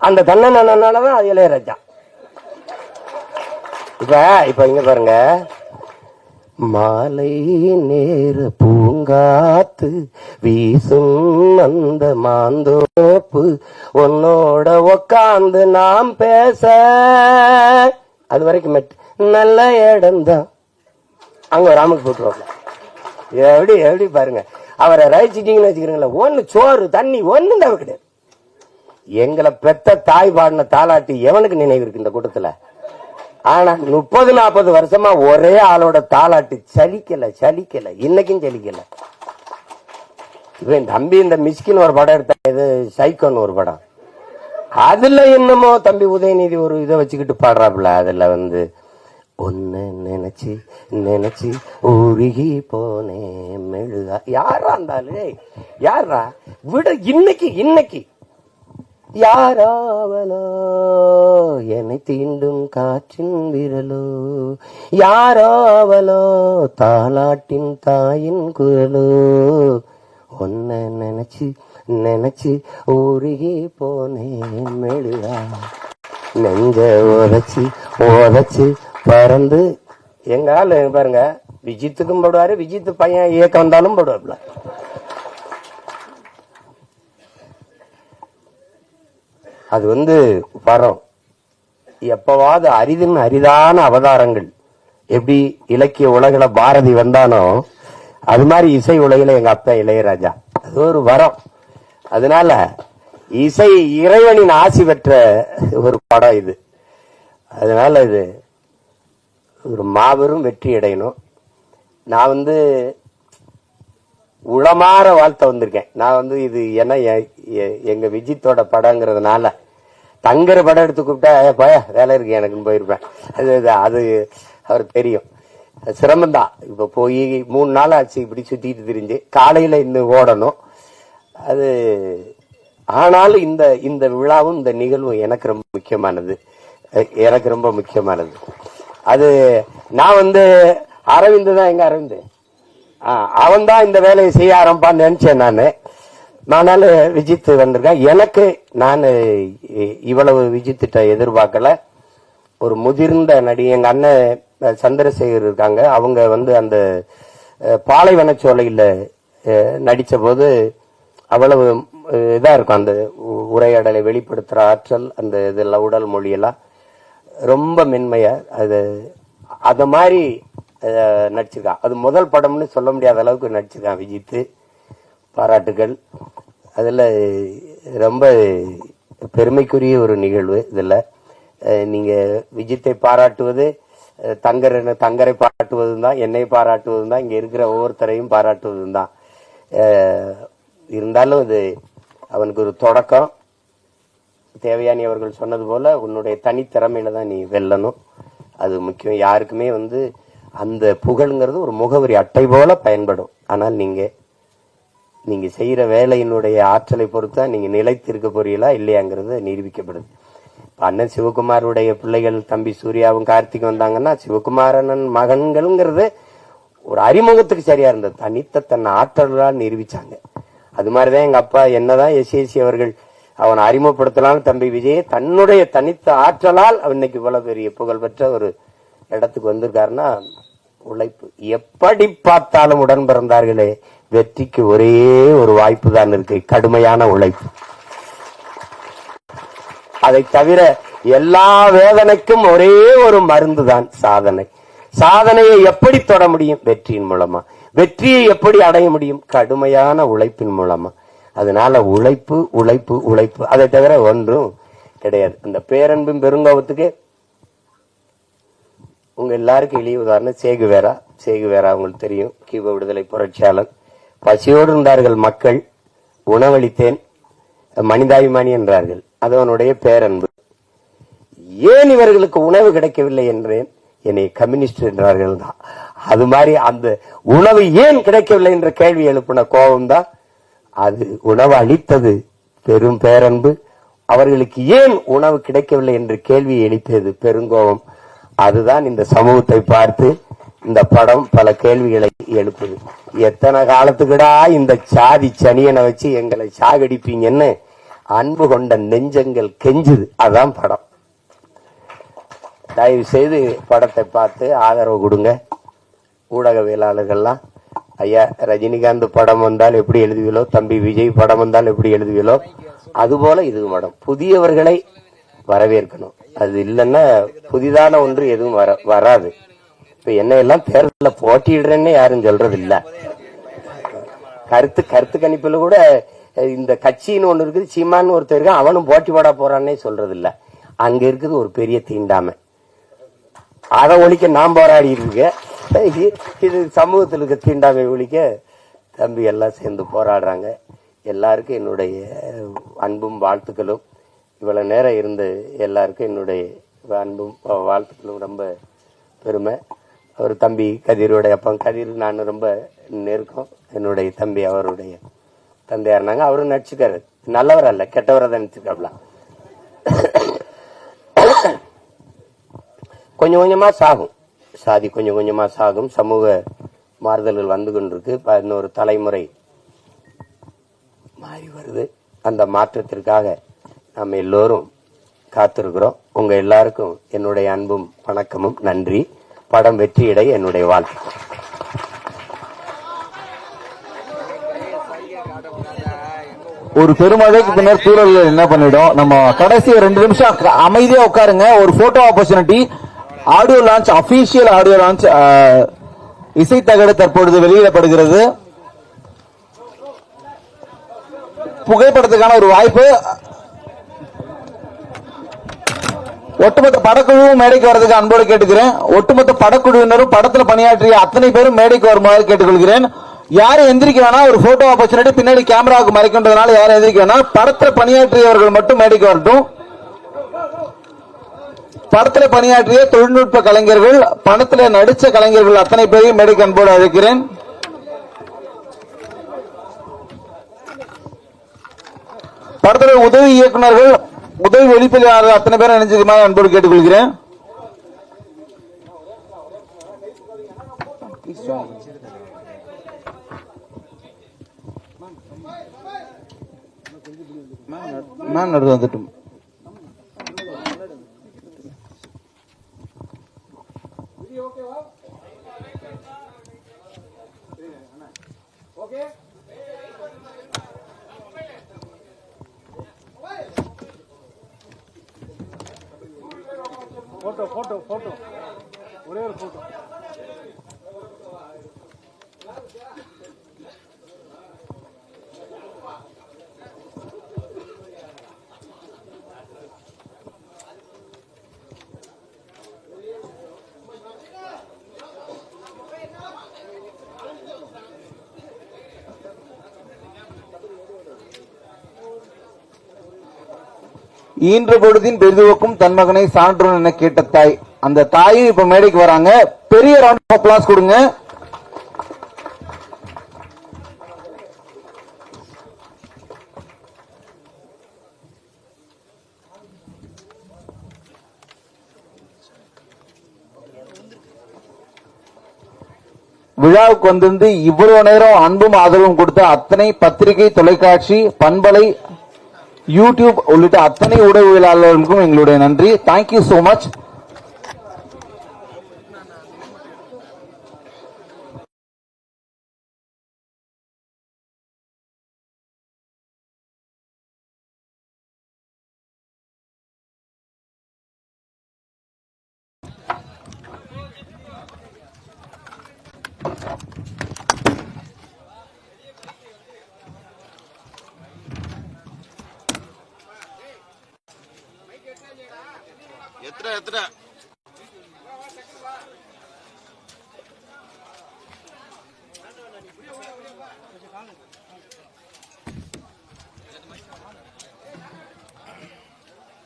அந்த தன்னனாலதான் அது இளையராஜா. இப்ப இங்க பாருங்க, மாலை நேர பூங்காத்து வீசும் அந்த மாந்தோப்பு, உன்னோட உக்காந்து நாம் பேச, அது வரைக்கும் நல்ல இடம்தான். அங்க ஒரு ராமுக்கு போட்டுருவாங்க. எப்படி பாருங்க, அவரை ரசிச்சிட்டீங்கன்னு வச்சுக்கிறீங்களா, ஒண்ணு சோறு தண்ணி ஒண்ணு தான் கிடையாது. எங்களை பெத்த தாய் பாடின தாலாட்டி எவனுக்கு நினைவு இருக்கு இந்த கூட்டத்துல? ஆனா 30-40 வருஷமா ஒரே ஆளோட தாலாட்டு சலிக்கல, இன்னைக்கும் சலிக்கல. இவன் தம்பி இந்த மிஸ்கின் ஒரு படம் எடுத்த, இது சைக்கோன்னு ஒரு படம், அதுல என்னமோ தம்பி உதயநிதி ஒரு இதை வச்சுக்கிட்டு பாடுறாப்புல. அதுல ஒன்னு நினைச்சு உருகி போனேன் மெழுகா. யாரா இருந்தாலும் யாரா விட, இன்னைக்கு யாராவலோ என்னை தீண்டும் காற்றின் விரலோ, யாராவலோ தாலாட்டின் தாயின் குரலோ, ஒன்ன நினைச்சு உருகி போனேன் மெழுகா, நெஞ்ச உதச்சு பறந்து. எங்க ஆளு பாருங்க, விஜித்துக்கும் போடுவாரு, விஜித்து பையன் இயக்கம் வந்தாலும் போடுவாப்ல. அது வரும். எப்பவாவது அரிதான அவதாரங்கள், எப்படி இலக்கிய உலகில பாரதி வந்தானோ அது மாதிரி இசை உலகில எங்க அப்பா இளையராஜா, அது ஒரு வரம். அதனால இசை இறைவனின் ஆசி பெற்ற ஒரு படம் இது. அதனால இது ஒரு மாபெரும் வெற்றி அடையணும். நான் உளமாற வாழ்த்த வந்திருக்கேன். நான் இது என்ன எங்க விஜித்தோட படங்கிறதுனால, தங்குற படம் எடுத்து கூப்பிட்டா பய வேலை இருக்கு எனக்குன்னு போயிருப்பேன். அது அவருக்கு தெரியும், சிரமம்தான். இப்ப போய் 3 நாள் ஆச்சு இப்படி சுத்திட்டு திரிஞ்சு, காலையில இன்னும் ஓடணும். அது ஆனாலும் இந்த விழாவும் இந்த நிகழ்வும் எனக்கு ரொம்ப முக்கியமானது. அது நான் அரவிந்த் தான், எங்க அரவிந்த், அவன் தான் இந்த வேலையை செய்ய ஆரம்பிப்பான்னு நினைச்சேன் நானு. ஆனால விஜித் வந்திருக்கேன். எனக்கு நான் இவ்வளவு விஜித்திட்ட எதிர்பார்க்கல. ஒரு முதிர்ந்த நடி, எங்க அண்ணன் சந்திரசேகர் இருக்காங்க, அவங்க அந்த பாலைவனச்சோலையில நடிச்ச போது அவ்வளவு இதா இருக்கும், அந்த உரையாடலை வெளிப்படுத்துற ஆற்றல், அந்த இதெல்லாம் உடல் மொழியெல்லாம் ரொம்ப மென்மையா அத மாதிரி நடிச்சிருக்கான். அது முதல் படம்னு சொல்ல முடியாத அளவுக்கு நடிச்சிருக்கான் விஜித். பாராட்டுகள். அதில் ரொம்ப பெருமைக்குரிய ஒரு நிகழ்வு. இதில் நீங்கள் விஜித்தை பாராட்டுவது தங்கரை பாராட்டுவதும் தான், என்னை பாராட்டுவதும் தான், இங்கே இருக்கிற ஒவ்வொருத்தரையும் பாராட்டுவதும் தான். இருந்தாலும் இது அவனுக்கு ஒரு தொடக்கம். தேவயானி அவர்கள் சொன்னது போல உன்னுடைய தனித்திறமையில தான் நீ வெல்லணும். அது முக்கியம். யாருக்குமே அந்த புகழ்ங்கிறது ஒரு முகவரி அட்டை போல பயன்படும். ஆனால் நீங்க செய்யற வேலையினுடைய ஆற்றலை பொறுத்தா நீங்க நிலைத்திருக்க போறீங்களா இல்லையாங்கிறது நிரூபிக்கப்படுது. அண்ணன் சிவகுமாருடைய பிள்ளைகள் தம்பி சூர்யாவும் கார்த்திக் வந்தாங்கன்னா சிவகுமாரன் மகன்கள்ங்கிறது ஒரு அறிமுகத்துக்கு சரியா இருந்தது. தன்னை ஆற்றலால் நிரூபிச்சாங்க. அது மாதிரிதான் எங்க அப்பா என்னதான் எஸ்ஏசி அவர்கள் அவனை அறிமுகப்படுத்தலாம், தம்பி விஜய் தன்னுடைய தனித்த ஆற்றலால் இன்னைக்கு இவ்வளவு பெரிய புகழ்பெற்ற ஒரு இடத்துக்கு வந்திருக்காருன்னா உழைப்பு. எப்படி பார்த்தாலும் உடன் பிறந்தார்களே, வெற்றிக்கு ஒரே ஒரு வாய்ப்பு தான் இருக்கு, கடுமையான உழைப்பு. அதை தவிர எல்லா வேதனைக்கும் ஒரே ஒரு மருந்து தான் சாதனை. சாதனையை எப்படி தொட முடியும்? வெற்றியின் மூலமா. வெற்றியை எப்படி அடைய முடியும்? கடுமையான உழைப்பின் மூலமா. அதனால உழைப்பு உழைப்பு உழைப்பு, அதை தவிர ஒன்றும் கிடையாது. அந்த பேரன்பும் பெருங்கோபத்துக்கு உங்க எல்லாருக்கும் எளிய உதாரணம் சேகுவேரா உங்களுக்கு தெரியும். கியூபா விடுதலை புரட்சியாளர். பசியோடு இருந்தார்கள் மக்கள், உணவளித்தேன், மனிதாபிமானி என்றார்கள். அது அவனுடைய பேரன்பு. ஏன் இவர்களுக்கு உணவு கிடைக்கவில்லை என்றேன், என்னை கம்யூனிஸ்ட் என்றார்கள் தான். அது மாதிரி அந்த உணவு ஏன் கிடைக்கவில்லை என்ற கேள்வி எழுப்பின கோபம் தான் அது. உணவு அளித்தது பெரும் பேரன்பு. அவர்களுக்கு ஏன் உணவு கிடைக்கவில்லை என்று கேள்வி எழுப்பியது பெருங்கோபம். அதுதான் இந்த சமூகத்தை பார்த்து இந்த படம் பல கேள்விகளை எழுப்புது. எத்தனை காலத்துக்குடா இந்த சாதி சனியனை வச்சு எங்களை சாகடிப்பீங்கன்னு அன்பு கொண்ட நெஞ்சங்கள் கெஞ்சுது. அதான் படம். தயவு செய்து படத்தை பார்த்து ஆதரவு கொடுங்க. ஊடகவியலாளர்கள்லாம், ஐயா ரஜினிகாந்த் படம் வந்தால் எப்படி எழுதுவீங்களோ, தம்பி விஜய் படம் வந்தால் எப்படி எழுதுவீங்களோ, அதுபோல இது படம். புதியவர்களை வரவேற்கணும். அது இல்லைன்னா புதிதான ஒன்று எதுவும் வராது. இப்ப என்ன எல்லாம் தேர்தலில் போட்டியிடுறேன்னு யாரும் சொல்றது இல்ல. கருத்து கணிப்புல கூட இந்த கட்சின்னு ஒண்ணு இருக்குது, சீமான்னு ஒருத்தர் இருக்கான், அவனும் போட்டி போட போறான்னே சொல்றது இல்ல. அங்க இருக்குது ஒரு பெரிய தீண்டாமை. அதை ஒழிக்க நாம் போராடி இருக்கு. இது சமூகத்தில் இருக்க தீண்டாமை ஒழிக்க தம்பி எல்லாம் சேர்ந்து போராடுறாங்க. எல்லாருக்கும் என்னுடைய அன்பும் வாழ்த்துக்களும். இவ்வளவு நேரம் இருந்து எல்லாருக்கும் என்னுடைய அன்பும் வாழ்த்துக்களும். ரொம்ப பெருமை. அவர் தம்பி கதிரோடைய அப்பா கதிர் நான் ரொம்ப நெருக்கம். என்னுடைய தம்பி அவருடைய தந்தையாருனாங்க. அவரும் நடிச்சுக்காரு. நல்லவர் அல்ல, கெட்டவரை தான் நடிச்சுக்காப்ல. கொஞ்சம் கொஞ்சமா சாகும், சாதி கொஞ்சம் கொஞ்சமா சாகும். சமூக மாறுதல்கள் வந்து கொண்டிருக்கு. இன்னொரு தலைமுறை மாறி வருது. அந்த மாற்றத்திற்காக நம்ம எல்லோரும் காத்திருக்கிறோம். உங்க எல்லாருக்கும் என்னுடைய அன்பும் வணக்கமும் நன்றி. படம் வெற்றியடை என்னுடைய வாழ்த்து. ஒரு பெருமழைக்கு பின்னர் தூரல்கள் என்ன பண்ணிடும். நம்ம கடைசி 2 நிமிஷம் அமைதியா உட்காருங்க. ஒரு photo opportunity. Audio launch, official audio launch இசைத்தகடு தற்பொழுது வெளியிடப்படுகிறது. புகைப்படத்துக்கான ஒரு வாய்ப்பு. ஒட்டுமொத்த படக்குழுவும் மேடைக்கு வரதுக்கு அன்போடு கேட்டுக்கிறேன். ஒட்டுமொத்த படக்குழுவினரும் படத்துல பணியாற்றிய அத்தனை பேரும் மேடைக்கு வருமாறு கேட்டுக்கொள்கிறேன். யாரும் எந்திரிக்க வேணா. ஒரு போட்டோ ஆப்பர்ச்சுனிட்டி. பின்னாடி கேமராவுக்கு மறைக்கின்றதுனால யாரும் எந்திரிக்க வேணா. படத்துல பணியாற்றியவர்கள் மட்டும் மேடைக்கு வரட்டும். படத்துல பணியாற்றிய தொழில்நுட்ப கலைஞர்கள், படத்துல நடிச்ச கலைஞர்கள் அத்தனை பேரையும் மேடைக்கு அன்போடு அழைக்கிறேன். படத்துல உதவி இயக்குநர்கள், உதவி ஒளிப்பதிவாளர்கள் அத்தனை பேரும் நினைச்சுக்குமாறு அன்போடு கேட்டுக்கொள்கிறேன். நடந்து வந்துட்டும். போட்டோ ஒரே ஒரு போட்டோ. ஈன்ற பொழுதின் பெரிதுவக்கும் தன் மகனை சான்றோன் என கேட்ட தாய். அந்த தாயும் இப்ப மேடைக்கு வராங்க. பெரிய ரவுண்ட் ஆஃப் அப்ளாஸ் கொடுங்க. விழாவுக்கு வந்திருந்து இவ்வளவு நேரம் அன்பும் ஆதரவும் கொடுத்த அத்தனை பத்திரிகை, தொலைக்காட்சி, பண்பலை, யூடியூப் உள்ளிட்ட அத்தனை ஊடகவியலாளர்களுக்கும் எங்களுடைய நன்றி. Thank you so much. எத்தனை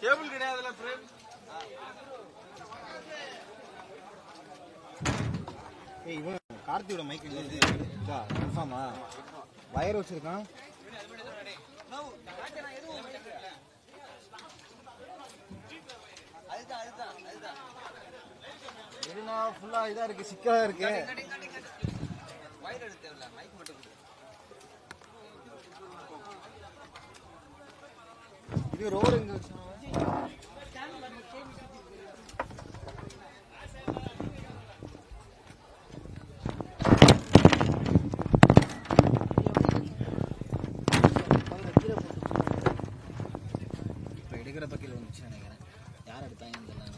டேபிள் கிடையாதுல ஃப்ரெண்ட். இவன் கார்த்தியோட மைக் கன்ஃபார்மா வயர் வச்சிருக்கான். ஃபுல்லா இதா இருக்கு, சிக்கலா இருக்கு. இது ரோடு எங்க வச்சு எடுக்கிற பக்கையில் வந்துச்சு நினைக்கிறேன். யார் எடுத்தாங்கன்னு தெரியல.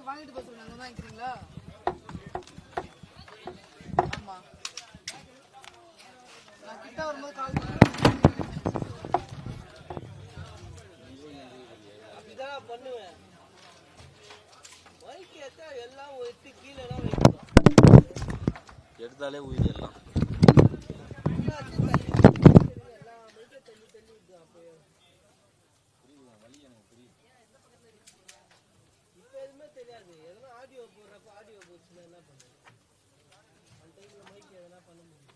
வாங்கிட்டு போக சொன்னாங்க, வாங்கிக்கிறீங்களா? ஆமா, நான் கிட்ட வரும்போது கால் அப்படிதான் பண்ணுவேன். பைக் ஏத்தா எல்லாம் ஒட்டி கீழே எல்லாம் எடுத்தாலே உயிர் எல்லாம் தெரியாது. எதனா ஆடியோ போடுறப்ப ஆடியோ போச்சுன்னா என்ன பண்ணுறது? அந்த டைமில் மைக் எதனா பண்ண முடியும்.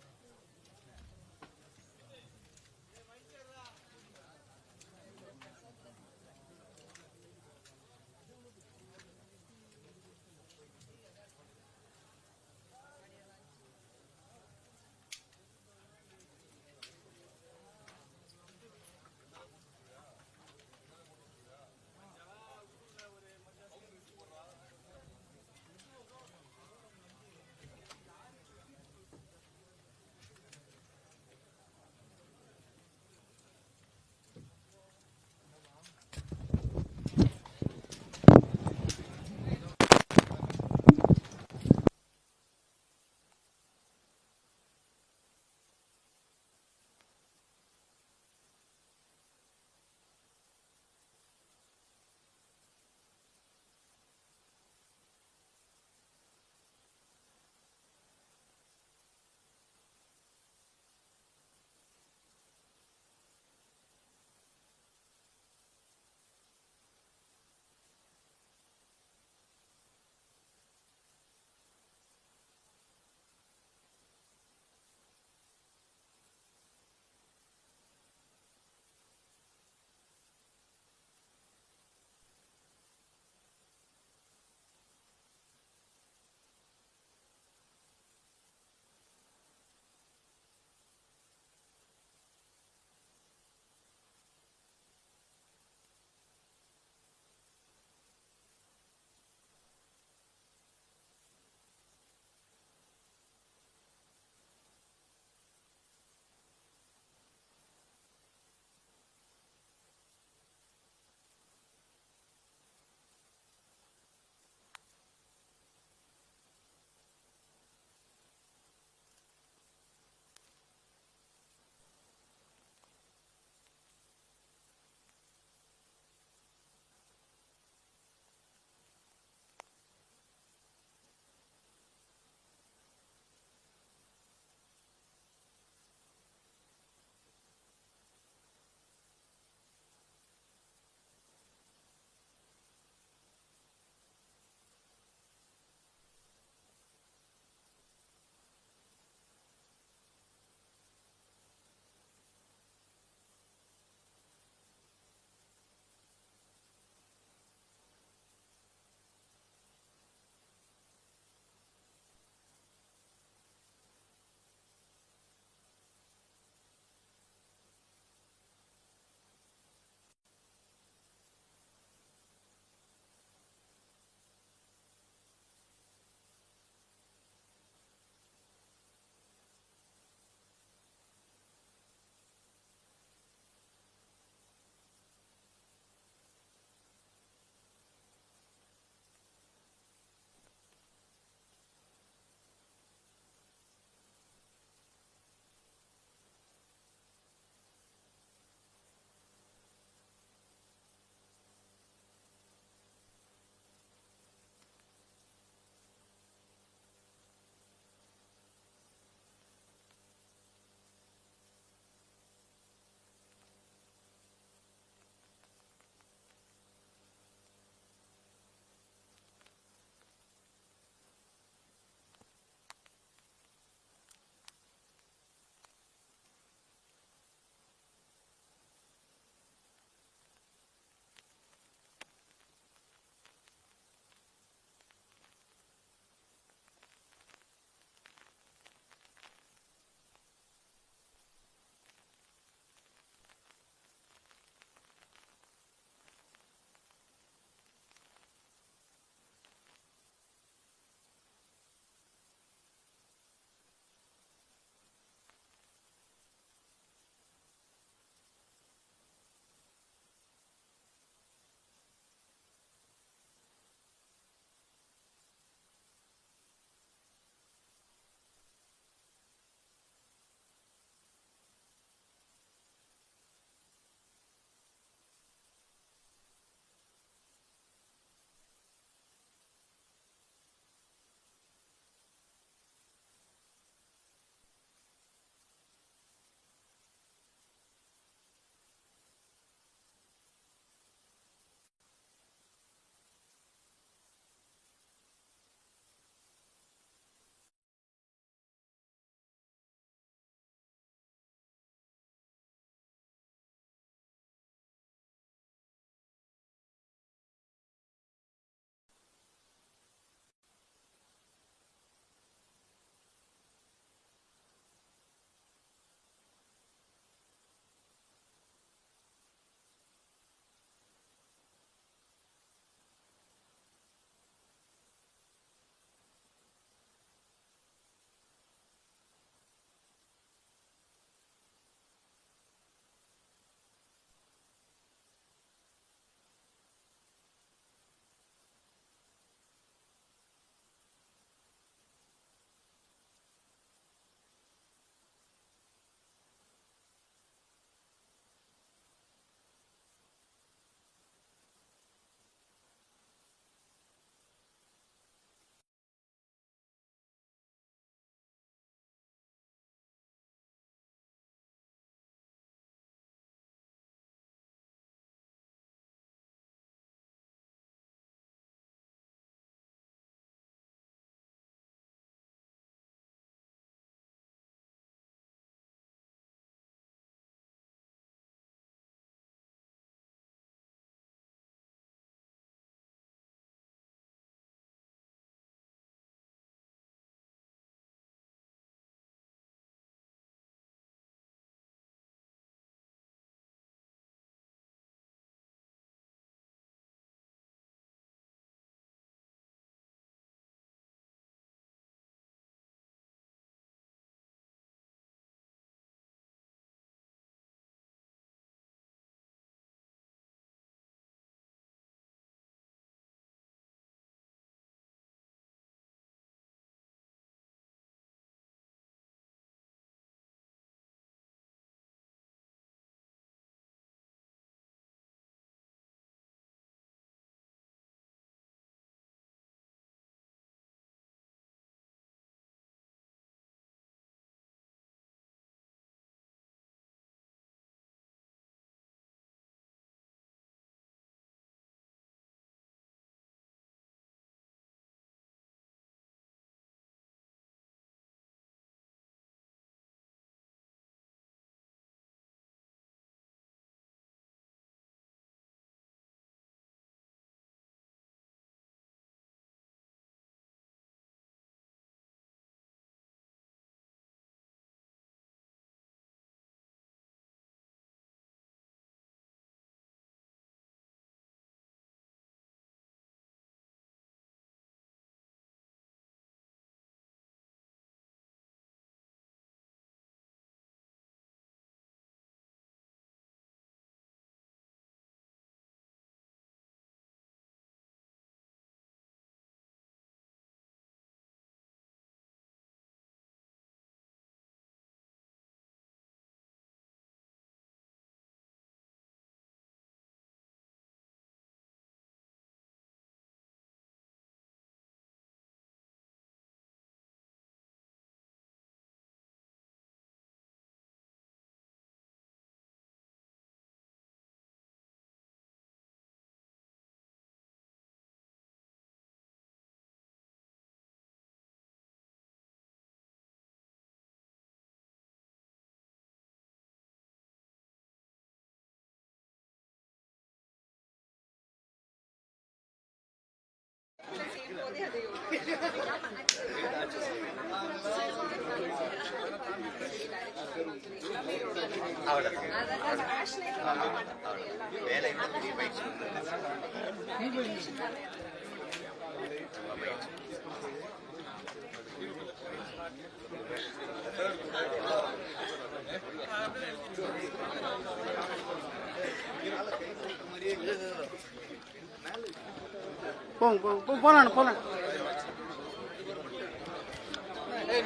போலாம் போலாம்.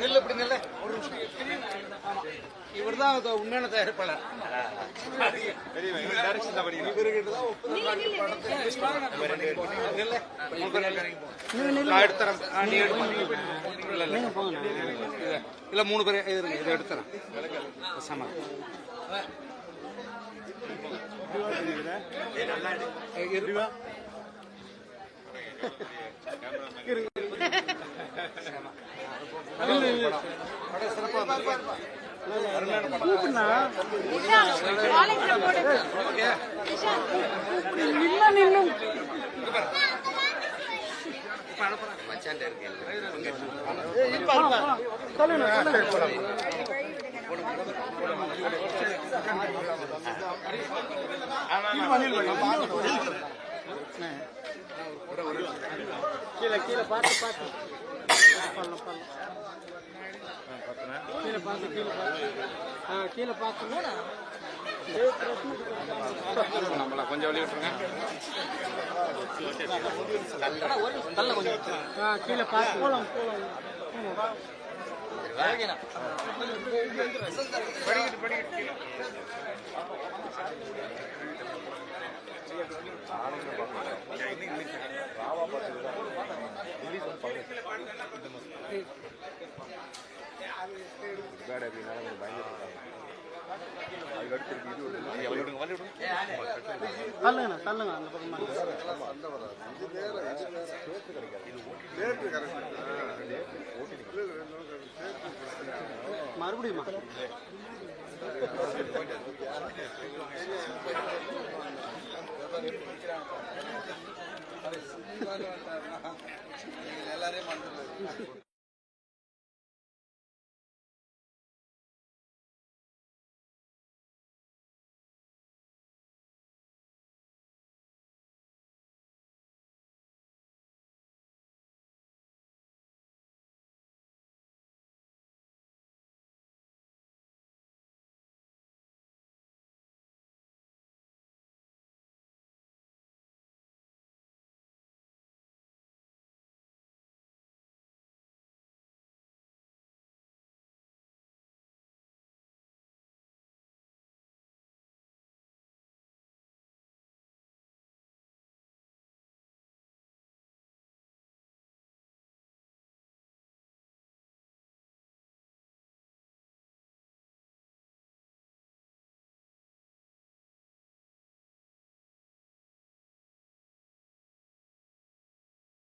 நில்லு இப்படி நில்ல ஒரு இவர் தான் உண்மையான தயாரிப்பாளர். இல்ல 3 பேர் இதை எடுத்துறேன். கீழே கீழே பார்த்து பார்த்து கீழே பார்த்து கீழே பார்த்து நம்மள கொஞ்சம் வழி விட்டுருங்க. கீழே பார்த்து போலாம் போலாம். தள்ளுங்க தள்ளுங்க அந்த பக்கமா மறுபடியும் எல்லாரையும்